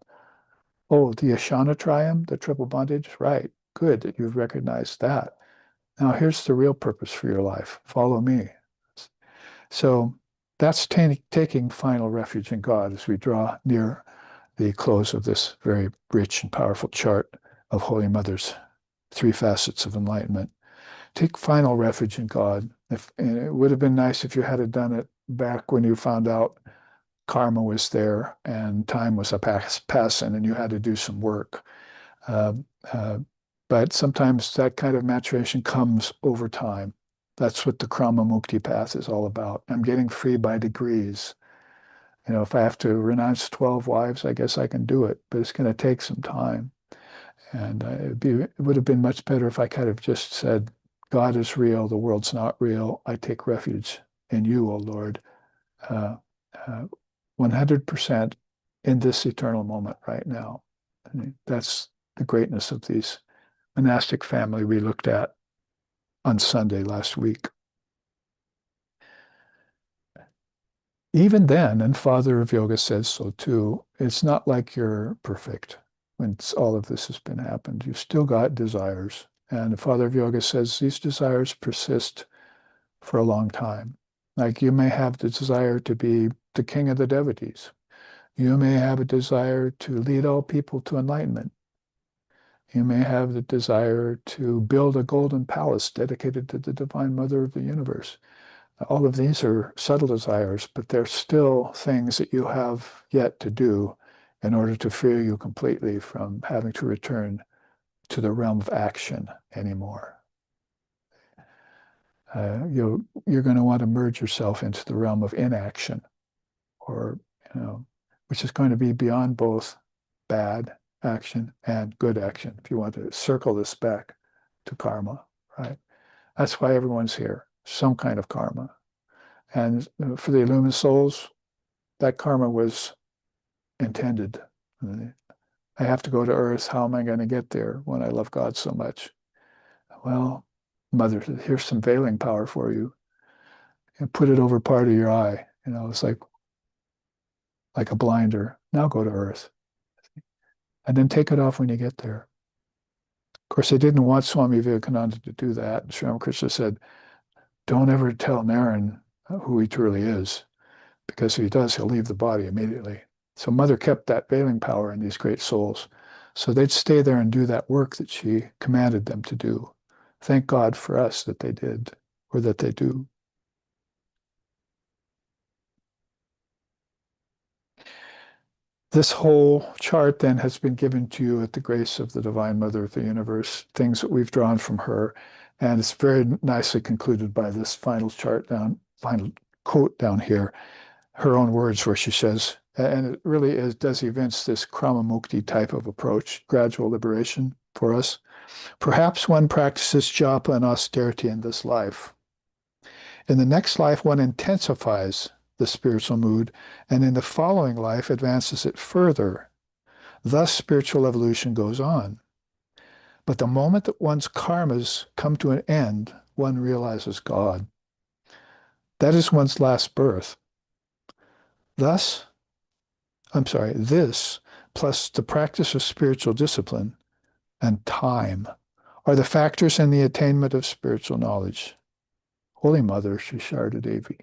[SPEAKER 1] Oh, the Ashana the triple bondage? Right. Good that you've recognized that. Now here's the real purpose for your life. Follow me. So that's taking final refuge in God as we draw near the close of this very rich and powerful chart of Holy Mother's three facets of enlightenment. Take final refuge in God. And it would have been nice if you had done it back when you found out karma was there and time was passing and you had to do some work. Uh, uh, but sometimes that kind of maturation comes over time. That's what the Krama Mukti path is all about. I'm getting free by degrees. You know, if I have to renounce 12 wives, I guess I can do it, but it's going to take some time. And it would have been much better if I kind of just said, God is real, the world's not real. I take refuge in you, O Lord, 100% in this eternal moment right now. And that's the greatness of these monastic family we looked at on Sunday last week. Even then, and Father of Yoga says so too, it's not like you're perfect when all of this has been happened. You've still got desires. And the Father of Yoga says these desires persist for a long time. Like you may have the desire to be the king of the devotees. You may have a desire to lead all people to enlightenment. You may have the desire to build a golden palace dedicated to the Divine Mother of the universe. All of these are subtle desires, but they're still things that you have yet to do in order to free you completely from having to return to the realm of action anymore. You're going to want to merge yourself into the realm of inaction, or which is going to be beyond both bad action and good action. If you want to circle this back to karma, right? That's why everyone's here. Some kind of karma. And for the illumined souls, that karma was intended. I have to go to earth. How am I going to get there when I love God so much? Well, Mother, here's some veiling power for you. And put it over part of your eye. It's like a blinder. Now go to earth. And then take it off when you get there. Of course, they didn't want Swami Vivekananda to do that. Sri Ramakrishna said, don't ever tell Naren who he truly is, because if he does, he'll leave the body immediately. So Mother kept that veiling power in these great souls. So they'd stay there and do that work that she commanded them to do. Thank God for us that they did, or that they do. This whole chart then has been given to you at the grace of the Divine Mother of the Universe, things that we've drawn from her. And it's very nicely concluded by this final quote down here, her own words where she says, and it really does evince this Krama Mukti type of approach, gradual liberation for us. Perhaps one practices japa and austerity in this life. In the next life, one intensifies the spiritual mood, and in the following life advances it further. Thus, spiritual evolution goes on. But the moment that one's karmas come to an end, one realizes God. That is one's last birth. This plus the practice of spiritual discipline and time are the factors in the attainment of spiritual knowledge. Holy Mother, Sri Sharda Devi.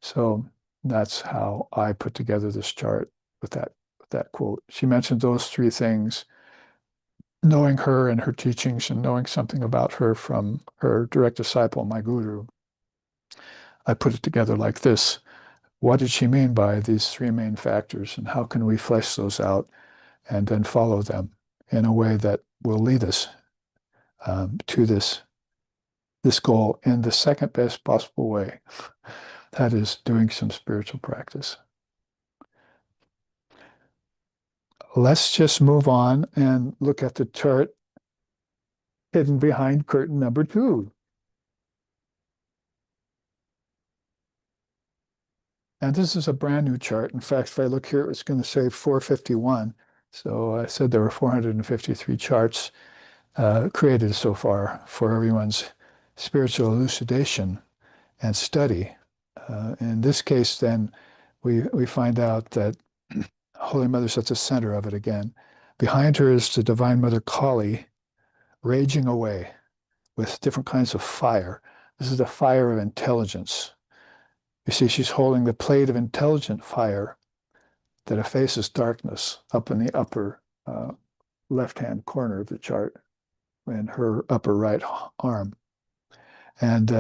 [SPEAKER 1] So that's how I put together this chart with that quote. She mentioned those three things, knowing her and her teachings and knowing something about her from her direct disciple, my guru. I put it together like this. What did she mean by these three main factors, and how can we flesh those out and then follow them in a way that will lead us to this goal in the second best possible way? That is doing some spiritual practice. Let's just move on and look at the chart hidden behind curtain number 2. And this is a brand new chart. In fact, if I look here, it's going to say 451. So I said there were 453 charts created so far for everyone's spiritual elucidation and study. In this case, then, we find out that Holy Mother's at the center of it again. Behind her is the Divine Mother Kali, raging away with different kinds of fire. This is the fire of intelligence. You see, she's holding the plate of intelligent fire that effaces darkness up in the upper left-hand corner of the chart in her upper right arm. And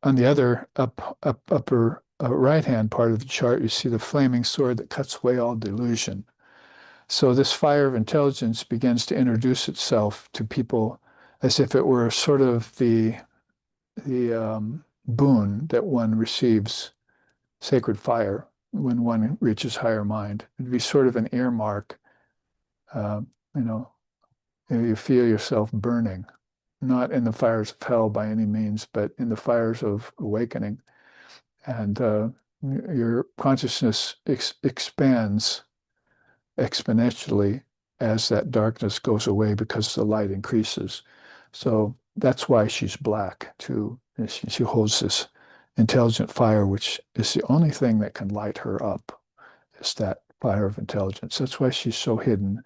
[SPEAKER 1] on the other upper right-hand part of the chart, you see the flaming sword that cuts away all delusion. So this fire of intelligence begins to introduce itself to people as if it were sort of the boon that one receives, sacred fire, when one reaches higher mind. It'd be sort of an earmark. You feel yourself burning, not in the fires of hell by any means, but in the fires of awakening. And your consciousness expands exponentially as that darkness goes away because the light increases. So that's why she's black too. She holds this intelligent fire, which is the only thing that can light her up, is that fire of intelligence. That's why she's so hidden,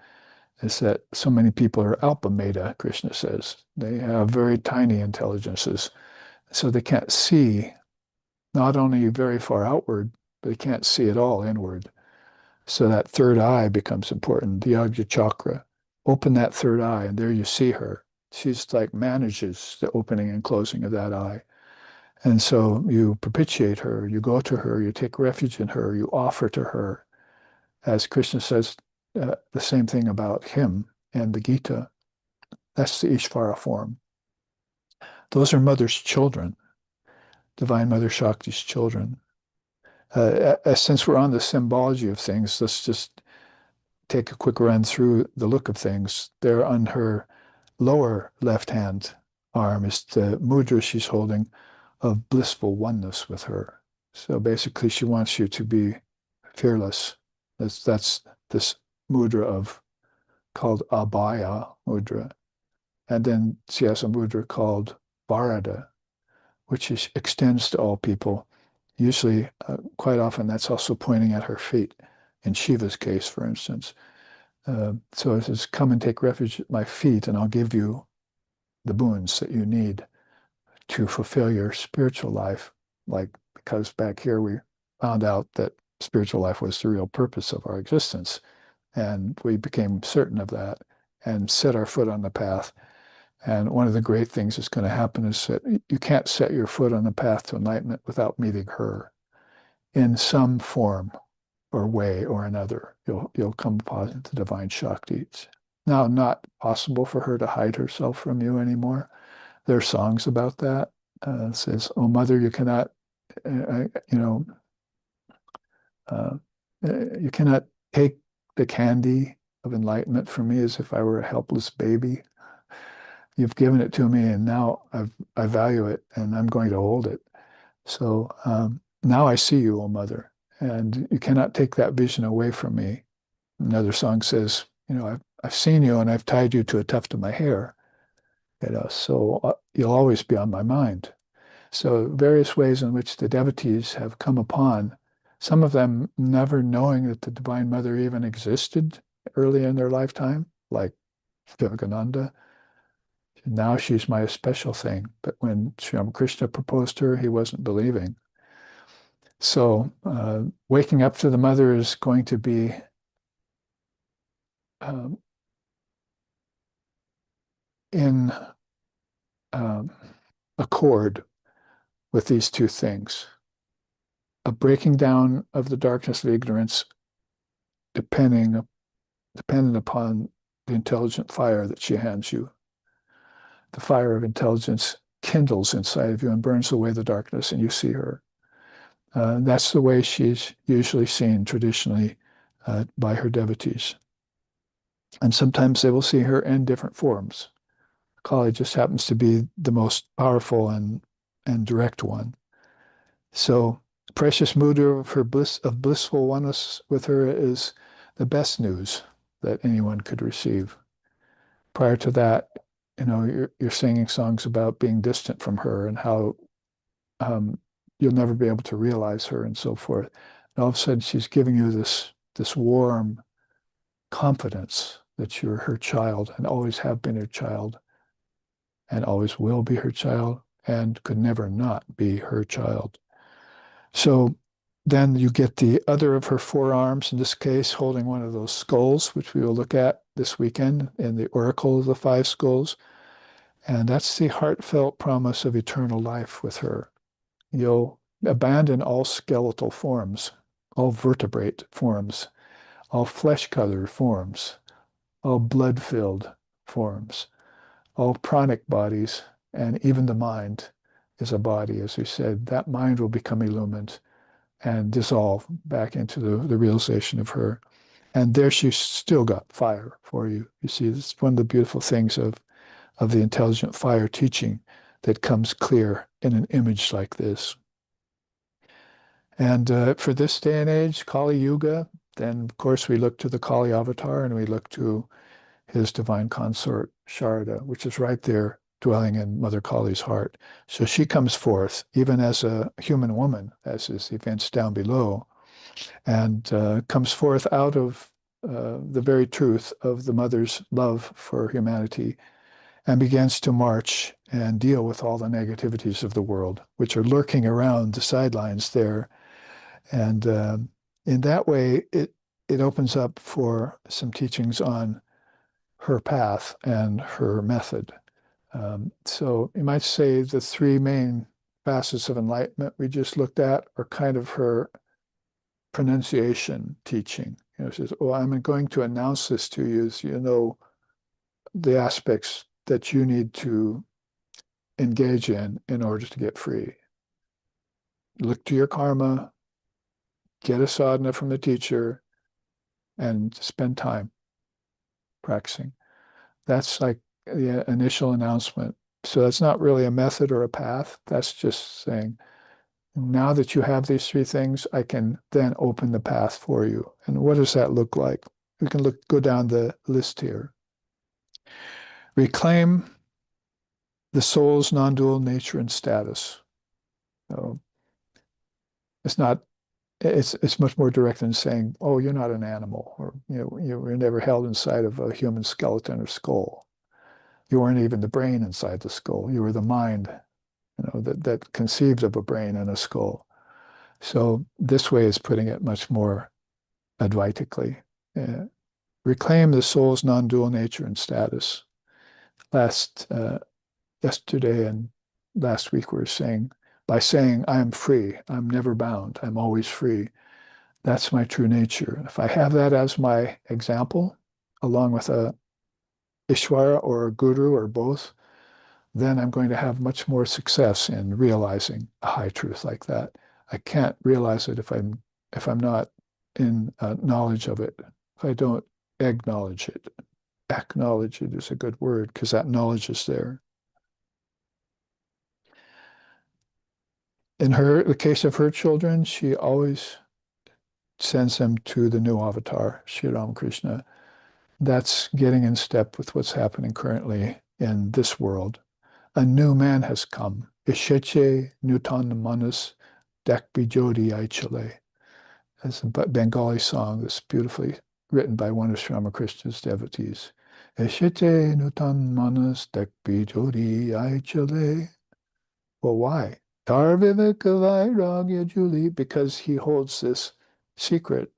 [SPEAKER 1] is that so many people are Alpameda, Krishna says. They have very tiny intelligences, so they can't see not only very far outward, but they can't see at all inward. So that third eye becomes important, the Agya chakra. Open that third eye, and there you see her. She's like manages the opening and closing of that eye. And so you propitiate her, you go to her, you take refuge in her, you offer to her. As Krishna says the same thing about him and the Gita. That's the Ishvara form. Those are Mother's children, Divine Mother Shakti's children. Since we're on the symbology of things, let's just take a quick run through the look of things. There on her lower left-hand arm is the mudra she's holding of blissful oneness with her. So basically, she wants you to be fearless. That's this mudra called Abhaya mudra. And then she has a mudra called Varada, which extends to all people. Usually, quite often, that's also pointing at her feet. In Shiva's case, for instance. So it says, come and take refuge at my feet, and I'll give you the boons that you need to fulfill your spiritual life. Because back here we found out that spiritual life was the real purpose of our existence. And we became certain of that and set our foot on the path. And one of the great things that's going to happen is that you can't set your foot on the path to enlightenment without meeting her in some form or way or another. You'll come upon the divine Shakti. It's now not possible for her to hide herself from you anymore. There are songs about that. It says, "Oh Mother, you cannot, you cannot take the candy of enlightenment from me as if I were a helpless baby. You've given it to me, and now I value it, and I'm going to hold it. So now I see you, O Mother, and you cannot take that vision away from me." Another song says, I've seen you, and I've tied you to a tuft of my hair. So you'll always be on my mind. So various ways in which the devotees have come upon some of them never knowing that the Divine Mother even existed early in their lifetime, like Vivekananda. Now she's my special thing. But when Sri Ramakrishna proposed to her, he wasn't believing. So waking up to the mother is going to be um, in um, accord with these two things. A breaking down of the darkness of ignorance dependent upon the intelligent fire that she hands you. The fire of intelligence kindles inside of you and burns away the darkness, and you see her. That's the way she's usually seen traditionally by her devotees. And sometimes they will see her in different forms. Kali just happens to be the most powerful and direct one. So precious mudra of her blissful oneness with her is the best news that anyone could receive. Prior to that, you're singing songs about being distant from her and how you'll never be able to realize her and so forth. And all of a sudden, she's giving you this warm confidence that you're her child and always have been her child and always will be her child and could never not be her child. So then you get the other of her forearms, in this case, holding one of those skulls, which we will look at this weekend in the Oracle of the Five Skulls. And that's the heartfelt promise of eternal life with her. You'll abandon all skeletal forms, all vertebrate forms, all flesh-colored forms, all blood-filled forms, all pranic bodies, and even the mind is a body. As we said, that mind will become illumined and dissolve back into the realization of her. And there she's still got fire for you. You see, it's one of the beautiful things of the intelligent fire teaching that comes clear in an image like this. And for this day and age, Kali Yuga, then of course we look to the Kali avatar and we look to his divine consort, Sharda, which is right there dwelling in Mother Kali's heart. So she comes forth even as a human woman, as is events down below, and comes forth out of the very truth of the mother's love for humanity and begins to march and deal with all the negativities of the world, which are lurking around the sidelines there. And in that way, it opens up for some teachings on her path and her method. So you might say the three main facets of enlightenment we just looked at are kind of her pronunciation teaching. She says, "Oh, I'm going to announce this to you so you know the aspects that you need to engage in order to get free. Look to your karma, get a sadhana from the teacher, and spend time practicing." That's like the initial announcement. So that's not really a method or a path. That's just saying, now that you have these three things, I can then open the path for you. And what does that look like? We can go down the list here. Reclaim the soul's non-dual nature and status. So it's not, it's much more direct than saying, oh, you're not an animal, or you were never held inside of a human skeleton or skull. You weren't even the brain inside the skull. You were the mind, that conceived of a brain and a skull. So this way is putting it much more Advaitically. Reclaim the soul's non-dual nature and status. Yesterday and last week we were saying, by saying I am free, I'm never bound, I'm always free. That's my true nature. If I have that as my example, along with a Ishvara or a guru or both, then I'm going to have much more success in realizing a high truth like that. I can't realize it if I'm not in knowledge of it. If I don't acknowledge it. Acknowledge it is a good word because that knowledge is there. In the case of her children, she always sends them to the new avatar, Sri Ramakrishna. That's getting in step with what's happening currently in this world. A new man has come. Isheche nutan manus dakbijodi aichale. It's a Bengali song that's beautifully written by one of Sri Ramakrishna's devotees. Eshite nutan manas dekbi jodi ai chale. Well, why? Tar viveka vairagya Julie, because he holds this secret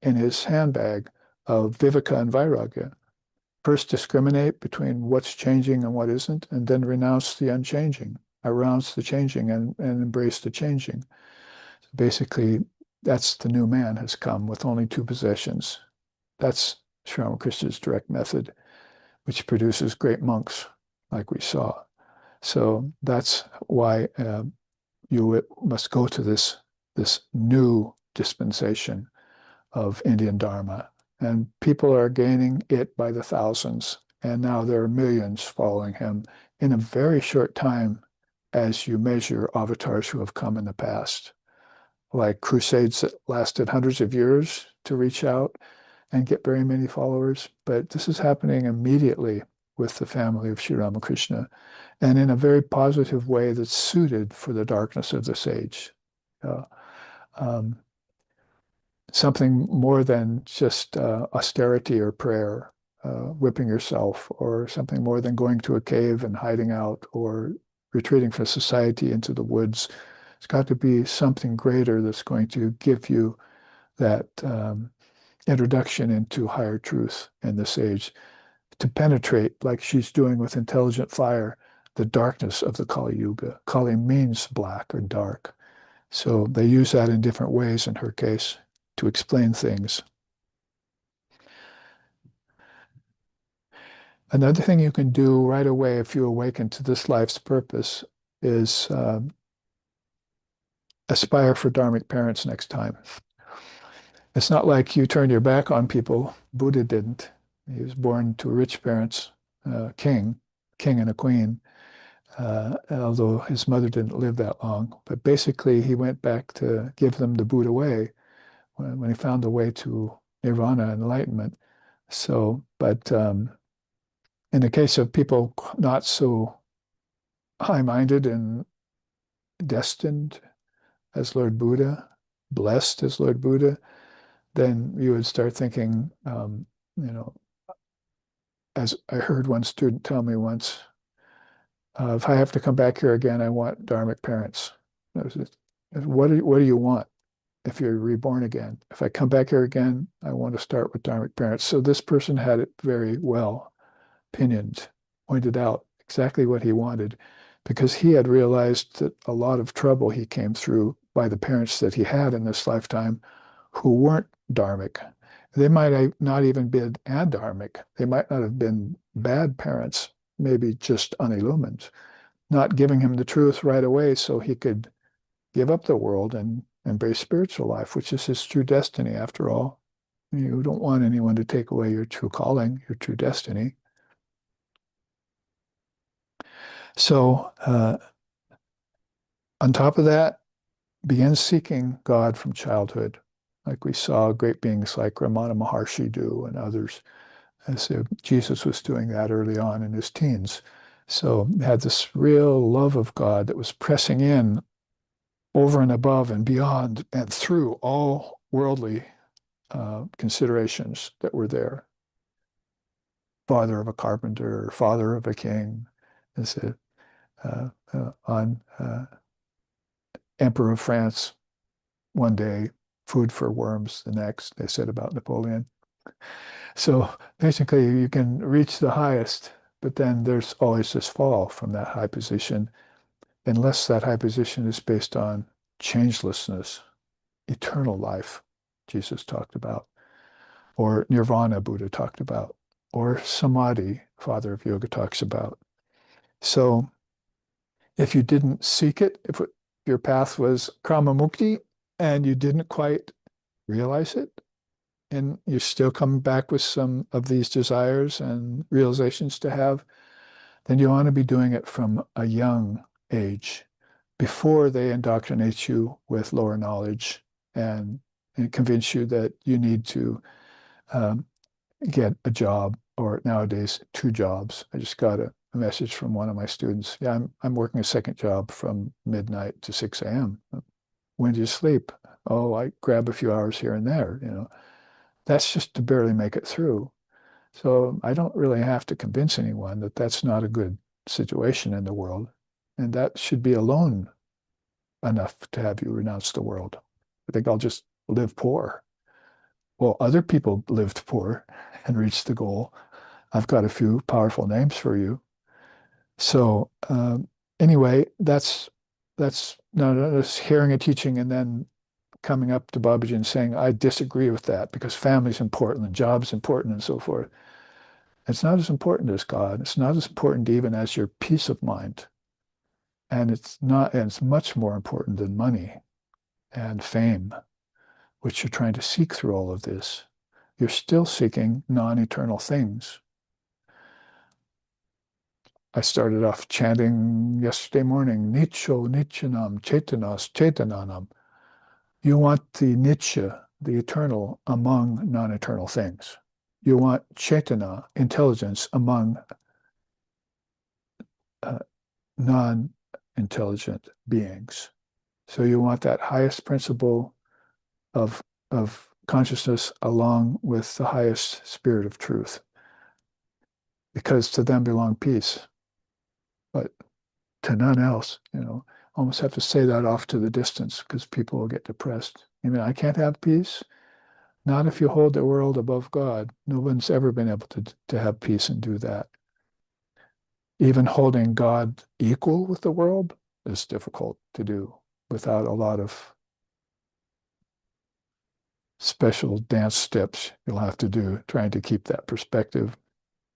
[SPEAKER 1] in his handbag of viveka and vairagya. First discriminate between what's changing and what isn't, and then renounce the unchanging, renounce the changing and embrace the changing. So basically, that's the new man has come with only two possessions. That's Sri Ramakrishna's direct method, which produces great monks, like we saw. So that's why you must go to this new dispensation of Indian Dharma. And people are gaining it by the thousands. And now there are millions following him in a very short time as you measure avatars who have come in the past. Like crusades that lasted hundreds of years to reach out and get very many followers. But this is happening immediately with the family of Sri Ramakrishna and in a very positive way that's suited for the darkness of this age. Uh, um, Something more than just austerity or prayer, whipping yourself, or something more than going to a cave and hiding out or retreating from society into the woods. It's got to be something greater that's going to give you that introduction into higher truth in this age, to penetrate, like she's doing with intelligent fire, the darkness of the Kali Yuga. Kali means black or dark. So they use that in different ways in her case to explain things. Another thing you can do right away if you awaken to this life's purpose is aspire for dharmic parents next time. It's not like you turn your back on people. Buddha didn't. He was born to rich parents, king and a queen, although his mother didn't live that long. But basically, he went back to give them the Buddha way when he found the way to nirvana and enlightenment. So, but in the case of people not so high-minded and destined as Lord Buddha, blessed as Lord Buddha, then you would start thinking, you know, as I heard one student tell me once, if I have to come back here again, I want dharmic parents. What do you want if you're reborn again? If I come back here again, I want to start with dharmic parents. So this person had it very well opinioned, pointed out exactly what he wanted, because he had realized that a lot of trouble he came through by the parents that he had in this lifetime who weren't dharmic. They might have not even been adharmic. They might not have been bad parents, maybe just unillumined, not giving him the truth right away so he could give up the world and embrace spiritual life, which is his true destiny after all. You don't want anyone to take away your true calling, your true destiny. So on top of that, begin seeking God from childhood, like we saw great beings like Ramana Maharshi do and others. As Jesus was doing that early on in his teens. So had this real love of God that was pressing in over and above and beyond and through all worldly considerations that were there. Father of a carpenter, father of a king, as on Emperor of France one day, food for worms the next, they said about Napoleon. So basically, you can reach the highest, but then there's always this fall from that high position, unless that high position is based on changelessness, eternal life, Jesus talked about, or nirvana, Buddha talked about, or samadhi, Father of Yoga talks about. So if you didn't seek it, if your path was Krama Mukti and you didn't quite realize it, and you're still coming back with some of these desires and realizations to have, then you want to be doing it from a young age before they indoctrinate you with lower knowledge and convince you that you need to get a job, or nowadays 2 jobs. I just got a message from one of my students. Yeah, I'm working a second job from midnight to 6 a.m. When do you sleep? Oh, I grab a few hours here and there, you know. That's just to barely make it through. So I don't really have to convince anyone that that's not a good situation in the world. And that should be alone enough to have you renounce the world. I think I'll just live poor. Well, other people lived poor and reached the goal. I've got a few powerful names for you. So anyway, that's not just hearing a teaching and then coming up to Babaji and saying, I disagree with that because family's important and job's important and so forth. It's not as important as God. It's not as important even as your peace of mind. And it's much more important than money and fame, which you're trying to seek through all of this. You're still seeking non-eternal things. I started off chanting yesterday morning, Nicho Nichanam Chaitanas Chaitananam. You want the Nitya, the eternal, among non-eternal things. You want Chaitana, intelligence, among uh, non-intelligent beings. So you want that highest principle of, of consciousness along with the highest spirit of truth, because to them belong peace. But to none else, you know, almost have to say that off to the distance because people will get depressed. I mean, I can't have peace. Not if you hold the world above God. No one's ever been able to have peace and do that. Even holding God equal with the world is difficult to do without a lot of special dance steps you'll have to do trying to keep that perspective.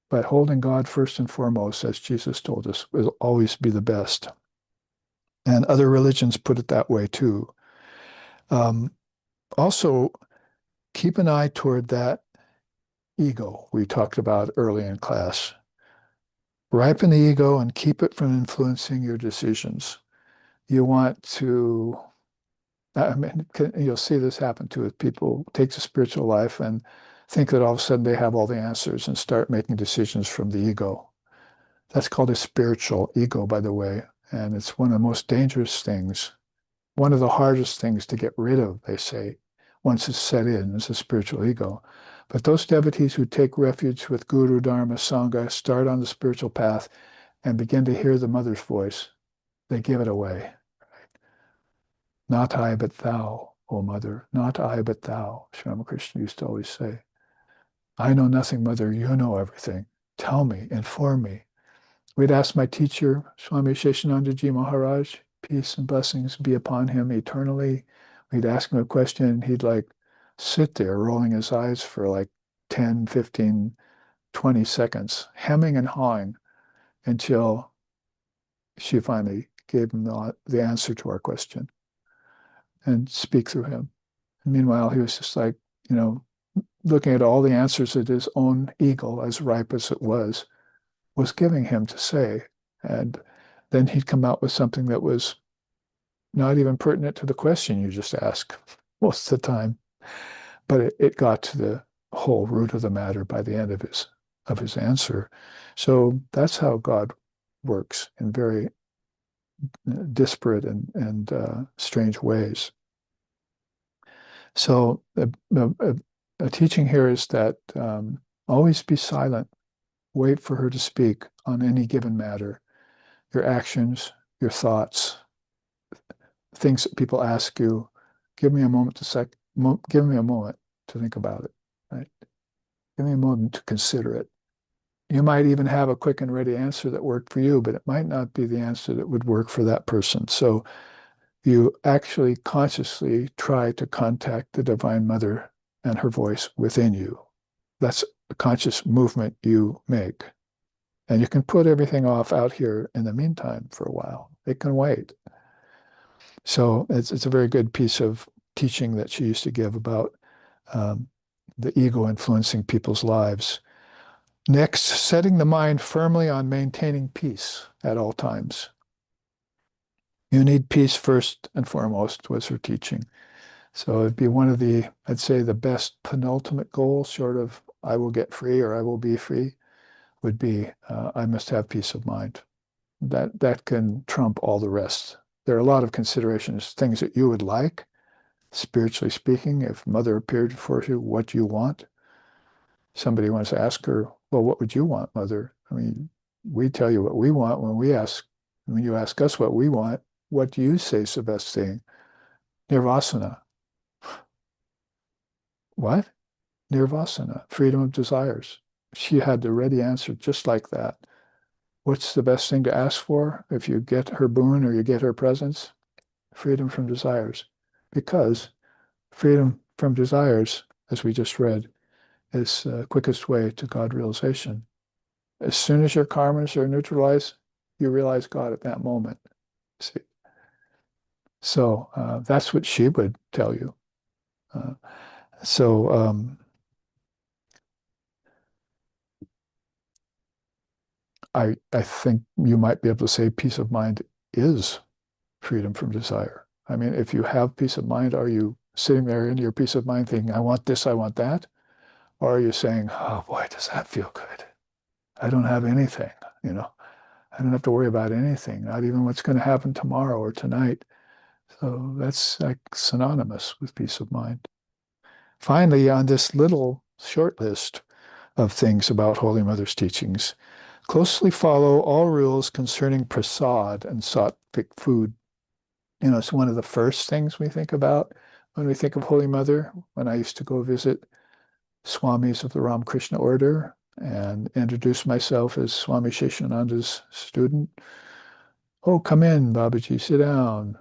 [SPEAKER 1] But holding God first and foremost, as Jesus told us, will always be the best. And other religions put it that way too. Also, keep an eye toward that ego we talked about early in class. Ripen the ego and keep it from influencing your decisions. You want to, I mean, you'll see this happen too. People take the spiritual life and think that all of a sudden they have all the answers and start making decisions from the ego. That's called a spiritual ego, by the way. And it's one of the most dangerous things, one of the hardest things to get rid of, they say, once it's set in, is a spiritual ego. But those devotees who take refuge with Guru, Dharma, Sangha, start on the spiritual path and begin to hear the mother's voice, they give it away. Not I, but thou, O mother, not I, but thou, Sri Ramakrishna used to always say. I know nothing, mother, you know everything. Tell me, inform me. We'd ask my teacher, Swami Sheshanandaji Maharaj, peace and blessings be upon him eternally. We'd ask him a question, and he'd like sit there rolling his eyes for like 10, 15, 20 seconds, hemming and hawing until she finally gave him the answer to our question and speak through him. And meanwhile, he was just like, you know, looking at all the answers that his own ego, as ripe as it was giving him to say. And then he'd come out with something that was not even pertinent to the question you just asked most of the time. But it got to the whole root of the matter by the end of his answer. So that's how God works in very disparate and strange ways. So a teaching here is that always be silent. Wait for her to speak on any given matter. Your actions, your thoughts, things that people ask you. Give me a moment give me a moment to think about it. Right? Give me a moment to consider it. You might even have a quick and ready answer that worked for you, but it might not be the answer that would work for that person. So you actually consciously try to contact the Divine Mother and her voice within you. That's a conscious movement you make. And you can put everything off out here in the meantime for a while. It can wait. So it's a very good piece of teaching that she used to give about the ego influencing people's lives. Next, setting the mind firmly on maintaining peace at all times. You need peace first and foremost, was her teaching. So it'd be one of the, I'd say, the best penultimate goal, short of I will get free or I will be free, would be I must have peace of mind. That can trump all the rest. There are a lot of considerations, things that you would like, Spiritually speaking, if Mother appeared before you, what do you want? Somebody wants to ask her, well, what would you want, Mother? I mean, we tell you what we want when you ask us what we want, what do you say is the best thing? Nirvasana. What? Nirvasana, freedom of desires. She had the ready answer just like that. What's the best thing to ask for if you get her boon or you get her presence? Freedom from desires. Because freedom from desires, as we just read, is the quickest way to God realization. As soon as your karmas are neutralized, you realize God at that moment. See? So that's what she would tell you. Uh, so I think you might be able to say peace of mind is freedom from desire. I mean, if you have peace of mind, are you sitting there in your peace of mind thinking, I want this, I want that? Or are you saying, oh boy, does that feel good? I don't have anything, you know. I don't have to worry about anything, not even what's going to happen tomorrow or tonight. So that's like synonymous with peace of mind. Finally, on this little short list of things about Holy Mother's teachings, closely follow all rules concerning prasad and sattvic food. You know, it's one of the first things we think about when we think of Holy Mother. When I used to go visit Swamis of the Ramakrishna order and introduce myself as Swami Sheshananda's student. Oh, come in, Babaji, sit down.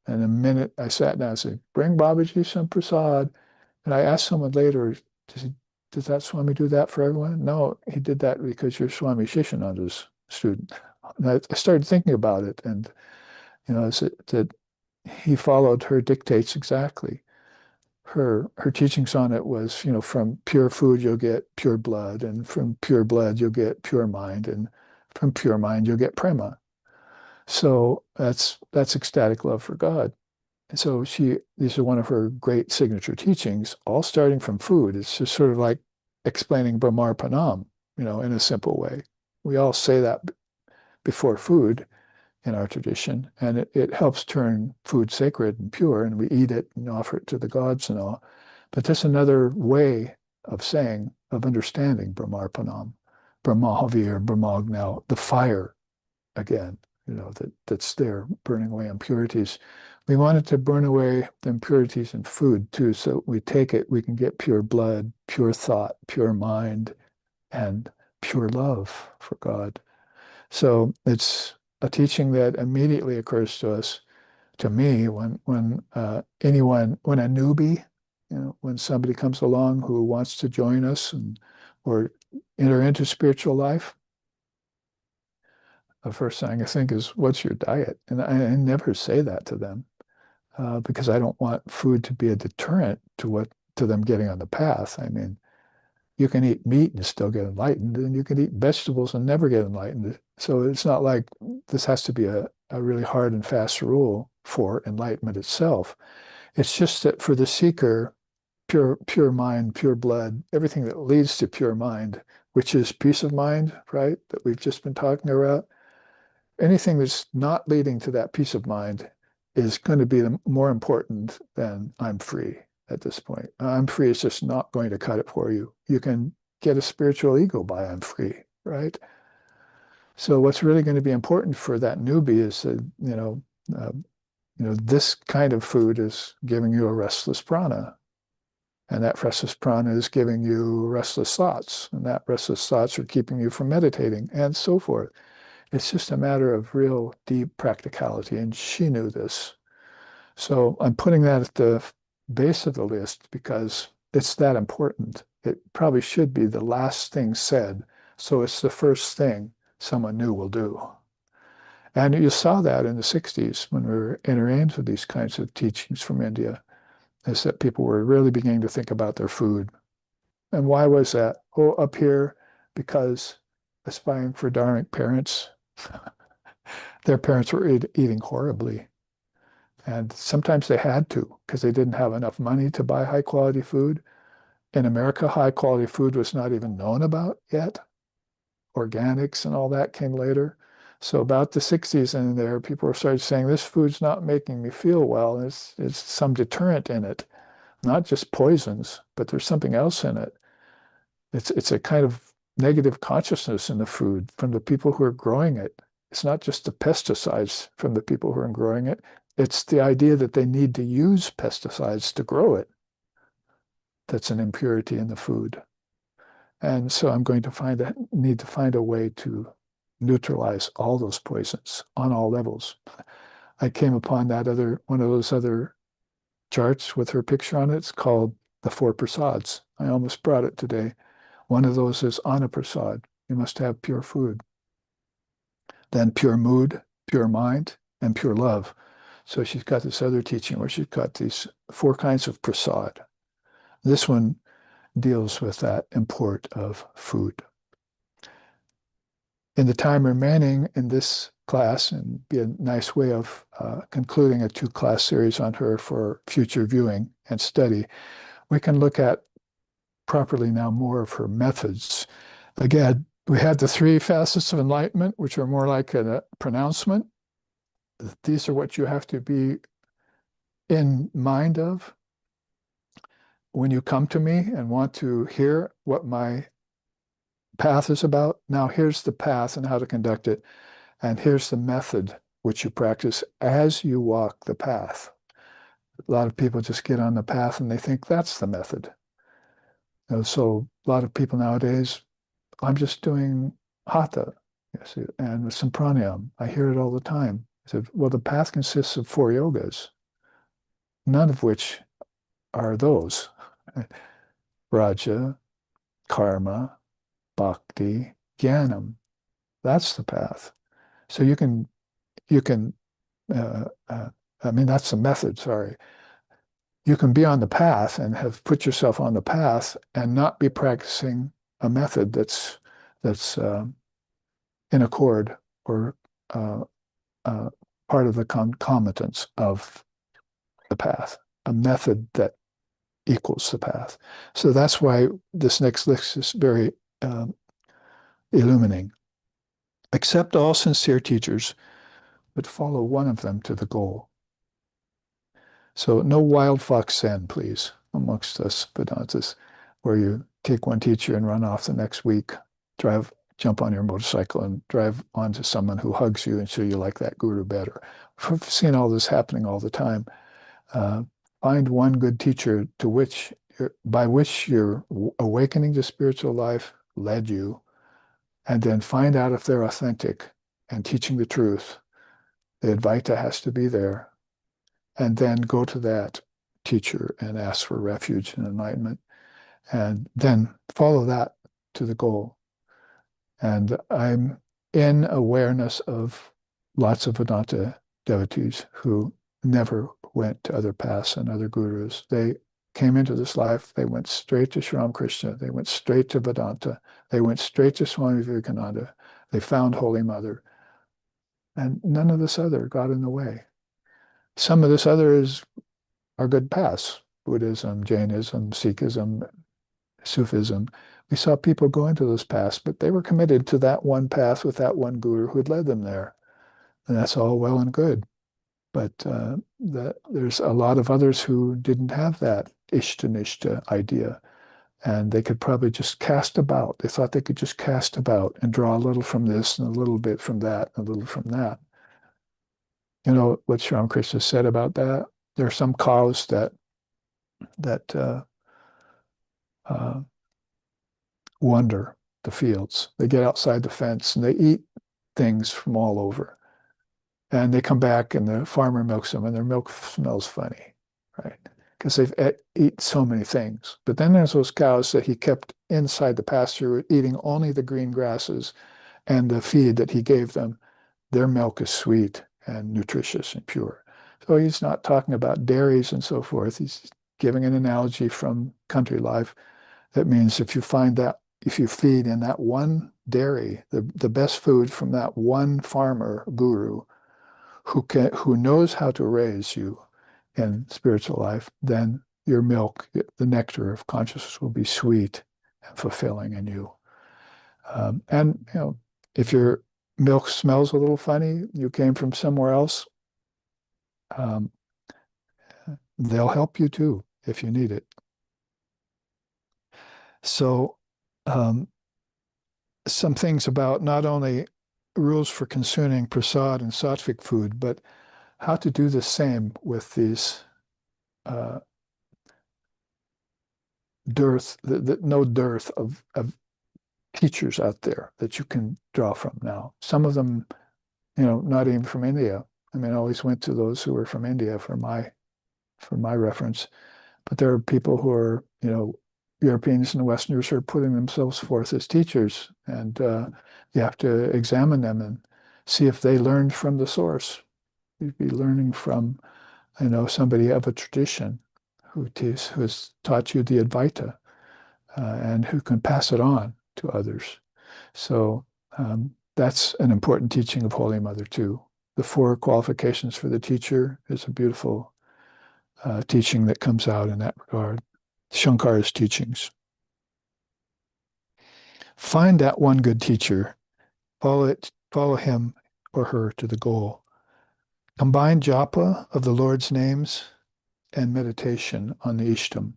[SPEAKER 1] And the minute I sat down, I said, bring Babaji some prasad. And I asked someone later, does that Swami do that for everyone? No, he did that because you're Swami Sheshananda's student. And I started thinking about it, and you know, that he followed her dictates exactly. Her teachings on it was, you know, from pure food you'll get pure blood, and from pure blood you'll get pure mind, and from pure mind you'll get prema. So that's ecstatic love for God. And so these are one of her great signature teachings, all starting from food. It's just sort of like explaining Brahmarpanam, you know, in a simple way. We all say that before food in our tradition, and it helps turn food sacred and pure, and we eat it and offer it to the gods and all. But that's another way of saying, of understanding Brahmarpanam, Brahmahavi or Brahmagna, the fire again, you know, that's there burning away impurities. We want it to burn away the impurities in food too. So we take it, we can get pure blood, pure thought, pure mind, and pure love for God. So it's a teaching that immediately occurs to us, to me, when when a newbie, you know, when somebody comes along who wants to join us or enter into spiritual life, the first thing I think is, what's your diet? And I never say that to them because I don't want food to be a deterrent to them getting on the path. I mean, you can eat meat and still get enlightened, and you can eat vegetables and never get enlightened. So it's not like this has to be a really hard and fast rule for enlightenment itself. It's just that for the seeker, pure mind, pure blood, everything that leads to pure mind, which is peace of mind, right? That we've just been talking about. Anything that's not leading to that peace of mind is going to be more important than I'm free at this point. I'm free is just not going to cut it for you. You can get a spiritual ego by I'm free, right? So what's really going to be important for that newbie is that, this kind of food is giving you a restless prana. And that restless prana is giving you restless thoughts. And that restless thoughts are keeping you from meditating and so forth. It's just a matter of real deep practicality. And she knew this. So I'm putting that at the base of the list because it's that important. It probably should be the last thing said. So it's the first thing someone new will do. And you saw that in the 60s when we were entering into these kinds of teachings from India, is that people were really beginning to think about their food. And why was that? Oh, up here, because aspiring for dharmic parents, their parents were eating horribly. And sometimes they had to because they didn't have enough money to buy high quality food. In America, high quality food was not even known about yet. Organics and all that came later. So about the 60s and there, people started saying, this food's not making me feel well. It's some deterrent in it, not just poisons, but there's something else in it. It's a kind of negative consciousness in the food from the people who are growing it. It's not just the pesticides from the people who are growing it. It's the idea that they need to use pesticides to grow it. That's an impurity in the food. And so I'm going to need to find a way to neutralize all those poisons on all levels. I came upon one of those other charts with her picture on it. It's called the Four Prasads. I almost brought it today. One of those is Anaprasad. You must have pure food. Then pure mood, pure mind, and pure love. So she's got this other teaching where she's got these four kinds of prasad. This one deals with that import of food. In the time remaining in this class, and be a nice way of concluding a two-class series on her for future viewing and study, we can look at properly now more of her methods. Again, we had the three facets of enlightenment, which are more like a pronouncement. These are what you have to be in mind of when you come to me and want to hear what my path is about. Now, here's the path and how to conduct it. And here's the method which you practice as you walk the path. A lot of people just get on the path and they think that's the method. So a lot of people nowadays, I'm just doing hatha, and some pranayam. I hear it all the time. I said, well, the path consists of four yogas, none of which are those. Raja, karma, bhakti, jnanam. That's the path. So you can, I mean, that's the method, sorry. You can be on the path and have put yourself on the path and not be practicing a method that's in accord or part of the concomitants of the path, a method that equals the path. So that's why this next list is very illuminating. Accept all sincere teachers, but follow one of them to the goal. So no wild fox Zen, please, amongst us Vedantas, where you take one teacher and run off the next week, jump on your motorcycle and drive onto someone who hugs you and show you like that guru better. I've seen all this happening all the time. Find one good teacher by which your awakening to spiritual life led you, and then find out if they're authentic and teaching the truth. The Advaita has to be there. And then go to that teacher and ask for refuge and enlightenment. And then follow that to the goal. And I'm in awareness of lots of Vedanta devotees who never went to other paths and other gurus. They came into this life, they went straight to Sri Ramakrishna, they went straight to Vedanta, they went straight to Swami Vivekananda, they found Holy Mother, and none of this other got in the way. Some of this other are good paths, Buddhism, Jainism, Sikhism, Sufism. We saw people go into those paths, but they were committed to that one path with that one guru who had led them there. And that's all well and good. But there's a lot of others who didn't have that Ishtanishta idea. And they could probably just cast about. They thought they could just cast about and draw a little from this and a little bit from that and a little from that. You know what Sri Ramakrishna said about that? There are some cows that wander the fields. They get outside the fence and they eat things from all over. And they come back and the farmer milks them and their milk smells funny, right? Because they've eat so many things. But then there's those cows that he kept inside the pasture eating only the green grasses and the feed that he gave them. Their milk is sweet and nutritious and pure. So he's not talking about dairies and so forth. He's giving an analogy from country life. That means if you feed in that one dairy, the best food from that one farmer guru who knows how to raise you in spiritual life, then your milk, the nectar of consciousness, will be sweet and fulfilling in you. And if you're milk smells a little funny, you came from somewhere else, um, they'll help you too if you need it. So, um, some things about not only rules for consuming prasad and sattvic food, but how to do the same with these uh, no dearth of teachers out there that you can draw from now. Some of them, not even from India. I mean, I always went to those who were from India for my reference. But there are people who are, Europeans and Westerners who are putting themselves forth as teachers, and you have to examine them and see if they learned from the source. You'd be learning from, somebody of a tradition who has taught you the Advaita, and who can pass it on to others. So that's an important teaching of Holy Mother too. The 4 qualifications for the teacher is a beautiful teaching that comes out in that regard. Shankara's teachings. Find that one good teacher, follow him or her to the goal. Combine japa of the Lord's names and meditation on the Ishtam.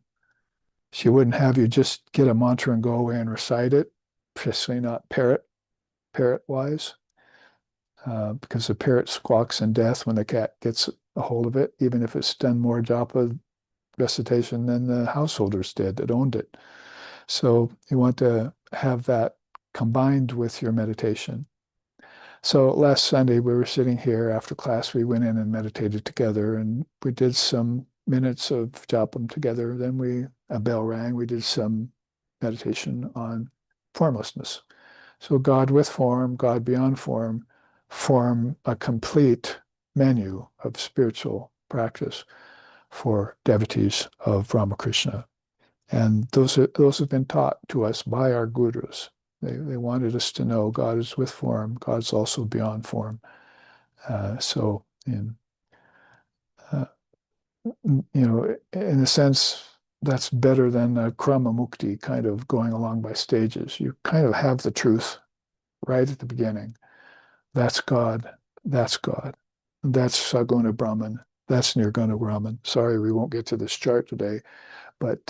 [SPEAKER 1] She wouldn't have you just get a mantra and go away and recite it, especially not parrot-wise, because the parrot squawks in death when the cat gets a hold of it, even if it's done more japa recitation than the householders did that owned it. So you want to have that combined with your meditation. So last Sunday, we were sitting here after class. We went in and meditated together, and we did some minutes of japam together. Then a bell rang. We did some meditation on formlessness. So God with form, God beyond form, form a complete menu of spiritual practice for devotees of Ramakrishna. And those have been taught to us by our gurus. They wanted us to know God is with form, God's also beyond form. So, in a sense, that's better than a krama mukti, kind of going along by stages. You kind of have the truth right at the beginning. That's God. That's God. That's Saguna Brahman. That's Nirguna Brahman. Sorry, we won't get to this chart today, but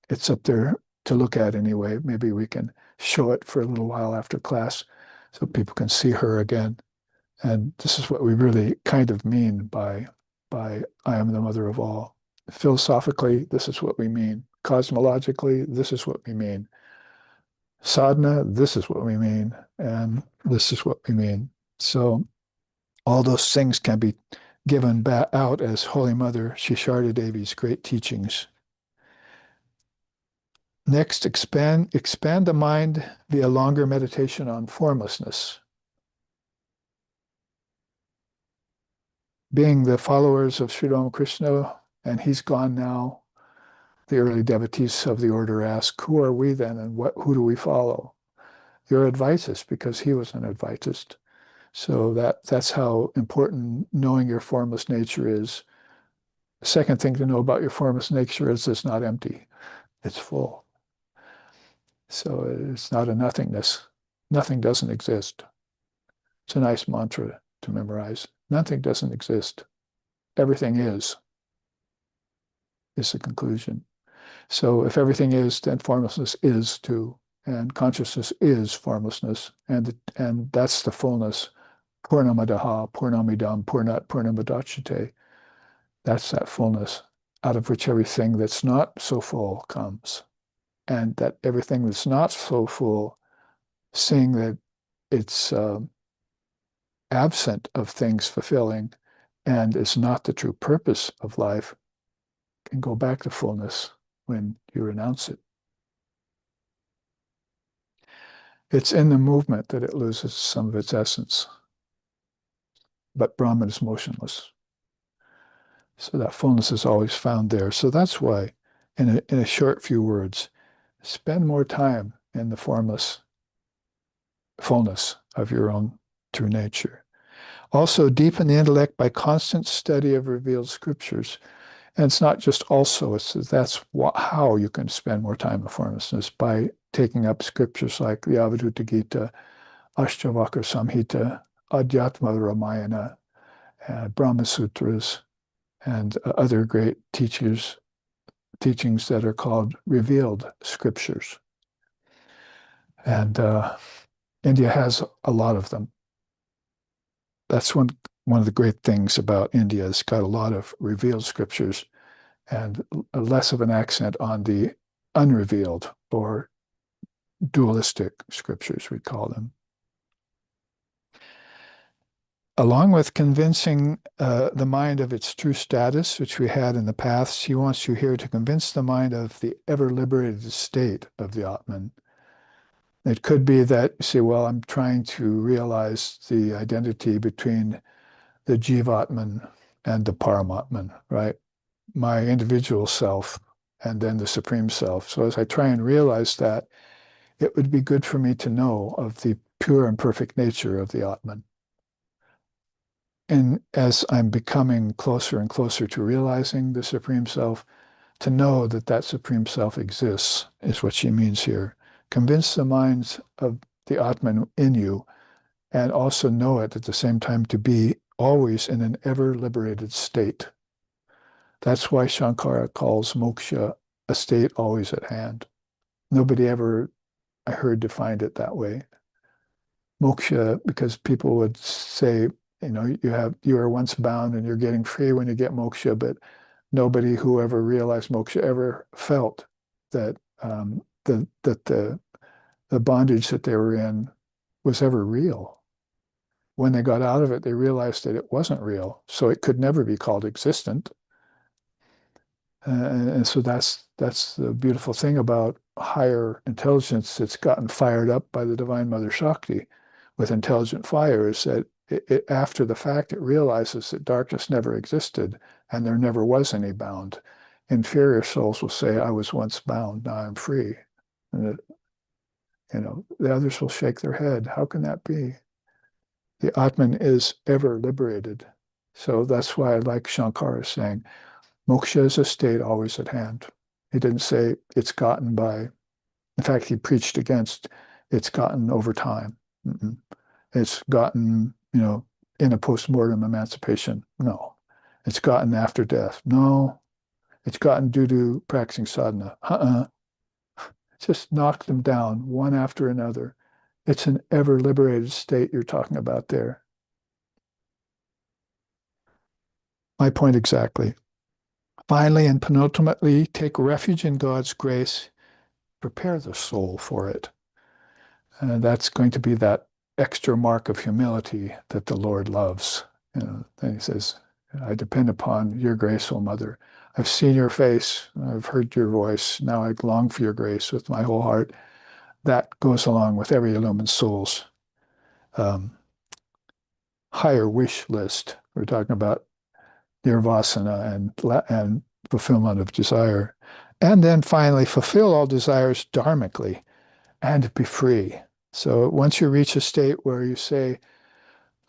[SPEAKER 1] it's up there to look at anyway. Maybe we can show it for a little while after class so people can see her again. And this is what we really kind of mean by I am the mother of all. Philosophically, this is what we mean. Cosmologically, this is what we mean. Sadhana, this is what we mean. And this is what we mean. So all those things can be given out as Holy Mother Shisharda Devi's great teachings. Next, expand the mind via longer meditation on formlessness. Being the followers of Sri Ramakrishna, and he's gone now, the early devotees of the order ask, who are we then, and who do we follow? You're Advaitist, because he was an Advaitist. So that's how important knowing your formless nature is. The second thing to know about your formless nature is it's not empty, it's full. So it's not a nothingness. Nothing doesn't exist. It's a nice mantra to memorize. Nothing doesn't exist. Everything is the conclusion. So if everything is, then formlessness is too. And consciousness is formlessness. And that's the fullness. Purnamadaha, Purnamidam, Purnat, Purnamudachyate. That's that fullness out of which everything that's not so full comes. And that everything that's not so full, seeing that it's absent of things fulfilling and is not the true purpose of life, can go back to fullness when you renounce it. It's in the movement that it loses some of its essence. But Brahman is motionless. So that fullness is always found there. So that's why, in a short few words, spend more time in the formless fullness of your own true nature. Also, deepen the intellect by constant study of revealed scriptures. And it's not just also, that's how you can spend more time in formlessness, by taking up scriptures like the Avadhuta Gita, Ashtavakra Samhita, Adhyatma Ramayana, Brahma Sutras, and other great teachings that are called revealed scriptures. And India has a lot of them. That's one of the great things about India. It's got a lot of revealed scriptures and less of an accent on the unrevealed or dualistic scriptures, we call them. Along with convincing the mind of its true status, which we had in the past, he wants you here to convince the mind of the ever-liberated state of the Atman. It could be that you say, well, I'm trying to realize the identity between the Jivatman and the Paramatman, right? My individual self and then the Supreme Self. So as I try and realize that, it would be good for me to know of the pure and perfect nature of the Atman. And as I'm becoming closer and closer to realizing the Supreme Self, to know that that Supreme Self exists is what she means here. Convince the minds of the Atman in you and also know it at the same time to be always in an ever-liberated state. That's why Shankara calls moksha a state always at hand. Nobody ever, I heard, defined it that way. Moksha, because people would say, you are once bound and you're getting free when you get moksha, but nobody who ever realized moksha ever felt that the bondage that they were in was ever real. When they got out of it, they realized that it wasn't real, so it could never be called existent. And so that's the beautiful thing about higher intelligence that's gotten fired up by the Divine Mother Shakti with intelligent fire, is that after the fact, it realizes that darkness never existed and there never was any bound. Inferior souls will say, I was once bound, now I'm free. And the others will shake their head. How can that be? The Atman is ever liberated. So that's why I like Shankara saying, moksha is a state always at hand. He didn't say it's gotten by, in fact, he preached against it's gotten over time. It's gotten, in a post-mortem emancipation. No. It's gotten after death. No. It's gotten due to practicing sadhana. Just knock them down one after another. It's an ever-liberated state you're talking about there. My point exactly. Finally and penultimately, take refuge in God's grace. Prepare the soul for it. And that's going to be that extra mark of humility that the Lord loves. Then he says, I depend upon your grace, O Mother. I've seen your face. I've heard your voice. Now I long for your grace with my whole heart. That goes along with every illumined soul's higher wish list. We're talking about nirvasana and fulfillment of desire. And then finally, fulfill all desires dharmically and be free. So once you reach a state where you say,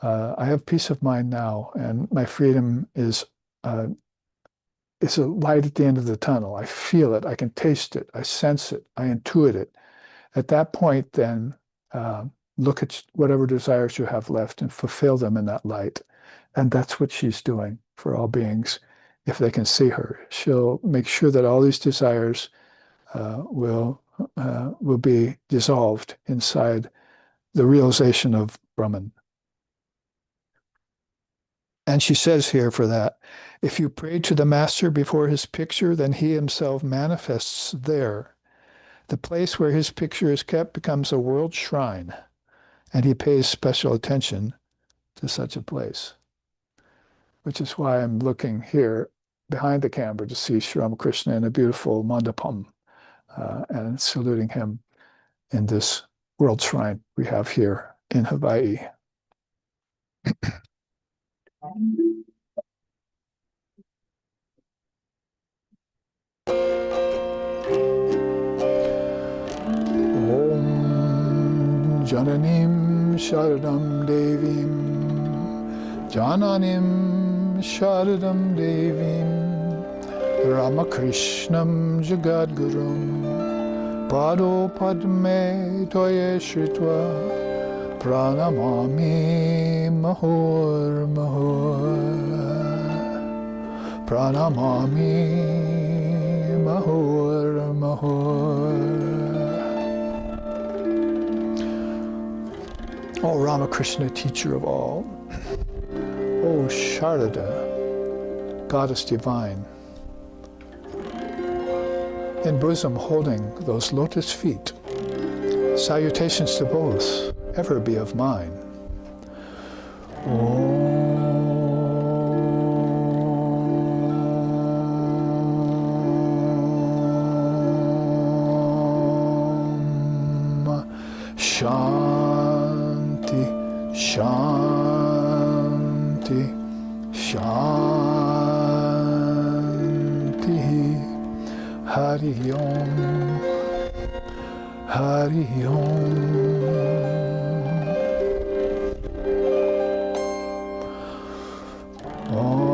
[SPEAKER 1] I have peace of mind now, and my freedom is a light at the end of the tunnel. I feel it. I can taste it. I sense it. I intuit it. At that point, then, look at whatever desires you have left and fulfill them in that light. And that's what she's doing for all beings. If they can see her, she'll make sure that all these desires will be dissolved inside the realization of Brahman. And she says here for that, if you pray to the Master before his picture, then he himself manifests there. The place where his picture is kept becomes a world shrine, and he pays special attention to such a place. Which is why I'm looking here behind the camera to see Sri Ramakrishna in a beautiful mandapam and saluting him in this world shrine we have here in Hawaii. Om Jananim Sharadam Devim Jananim Sharadam Devim Ramakrishnam Jagadgurum Pado Padme Toye Shritva Pranamami Mahur Mahur. Pranamami Mahur Mahur. O Ramakrishna, teacher of all, O Sharada, Goddess divine, in bosom holding those lotus feet, salutations to both ever be of mine. Om Shanti, Shanti, Shanti. Hari Om, Hari Om. Om.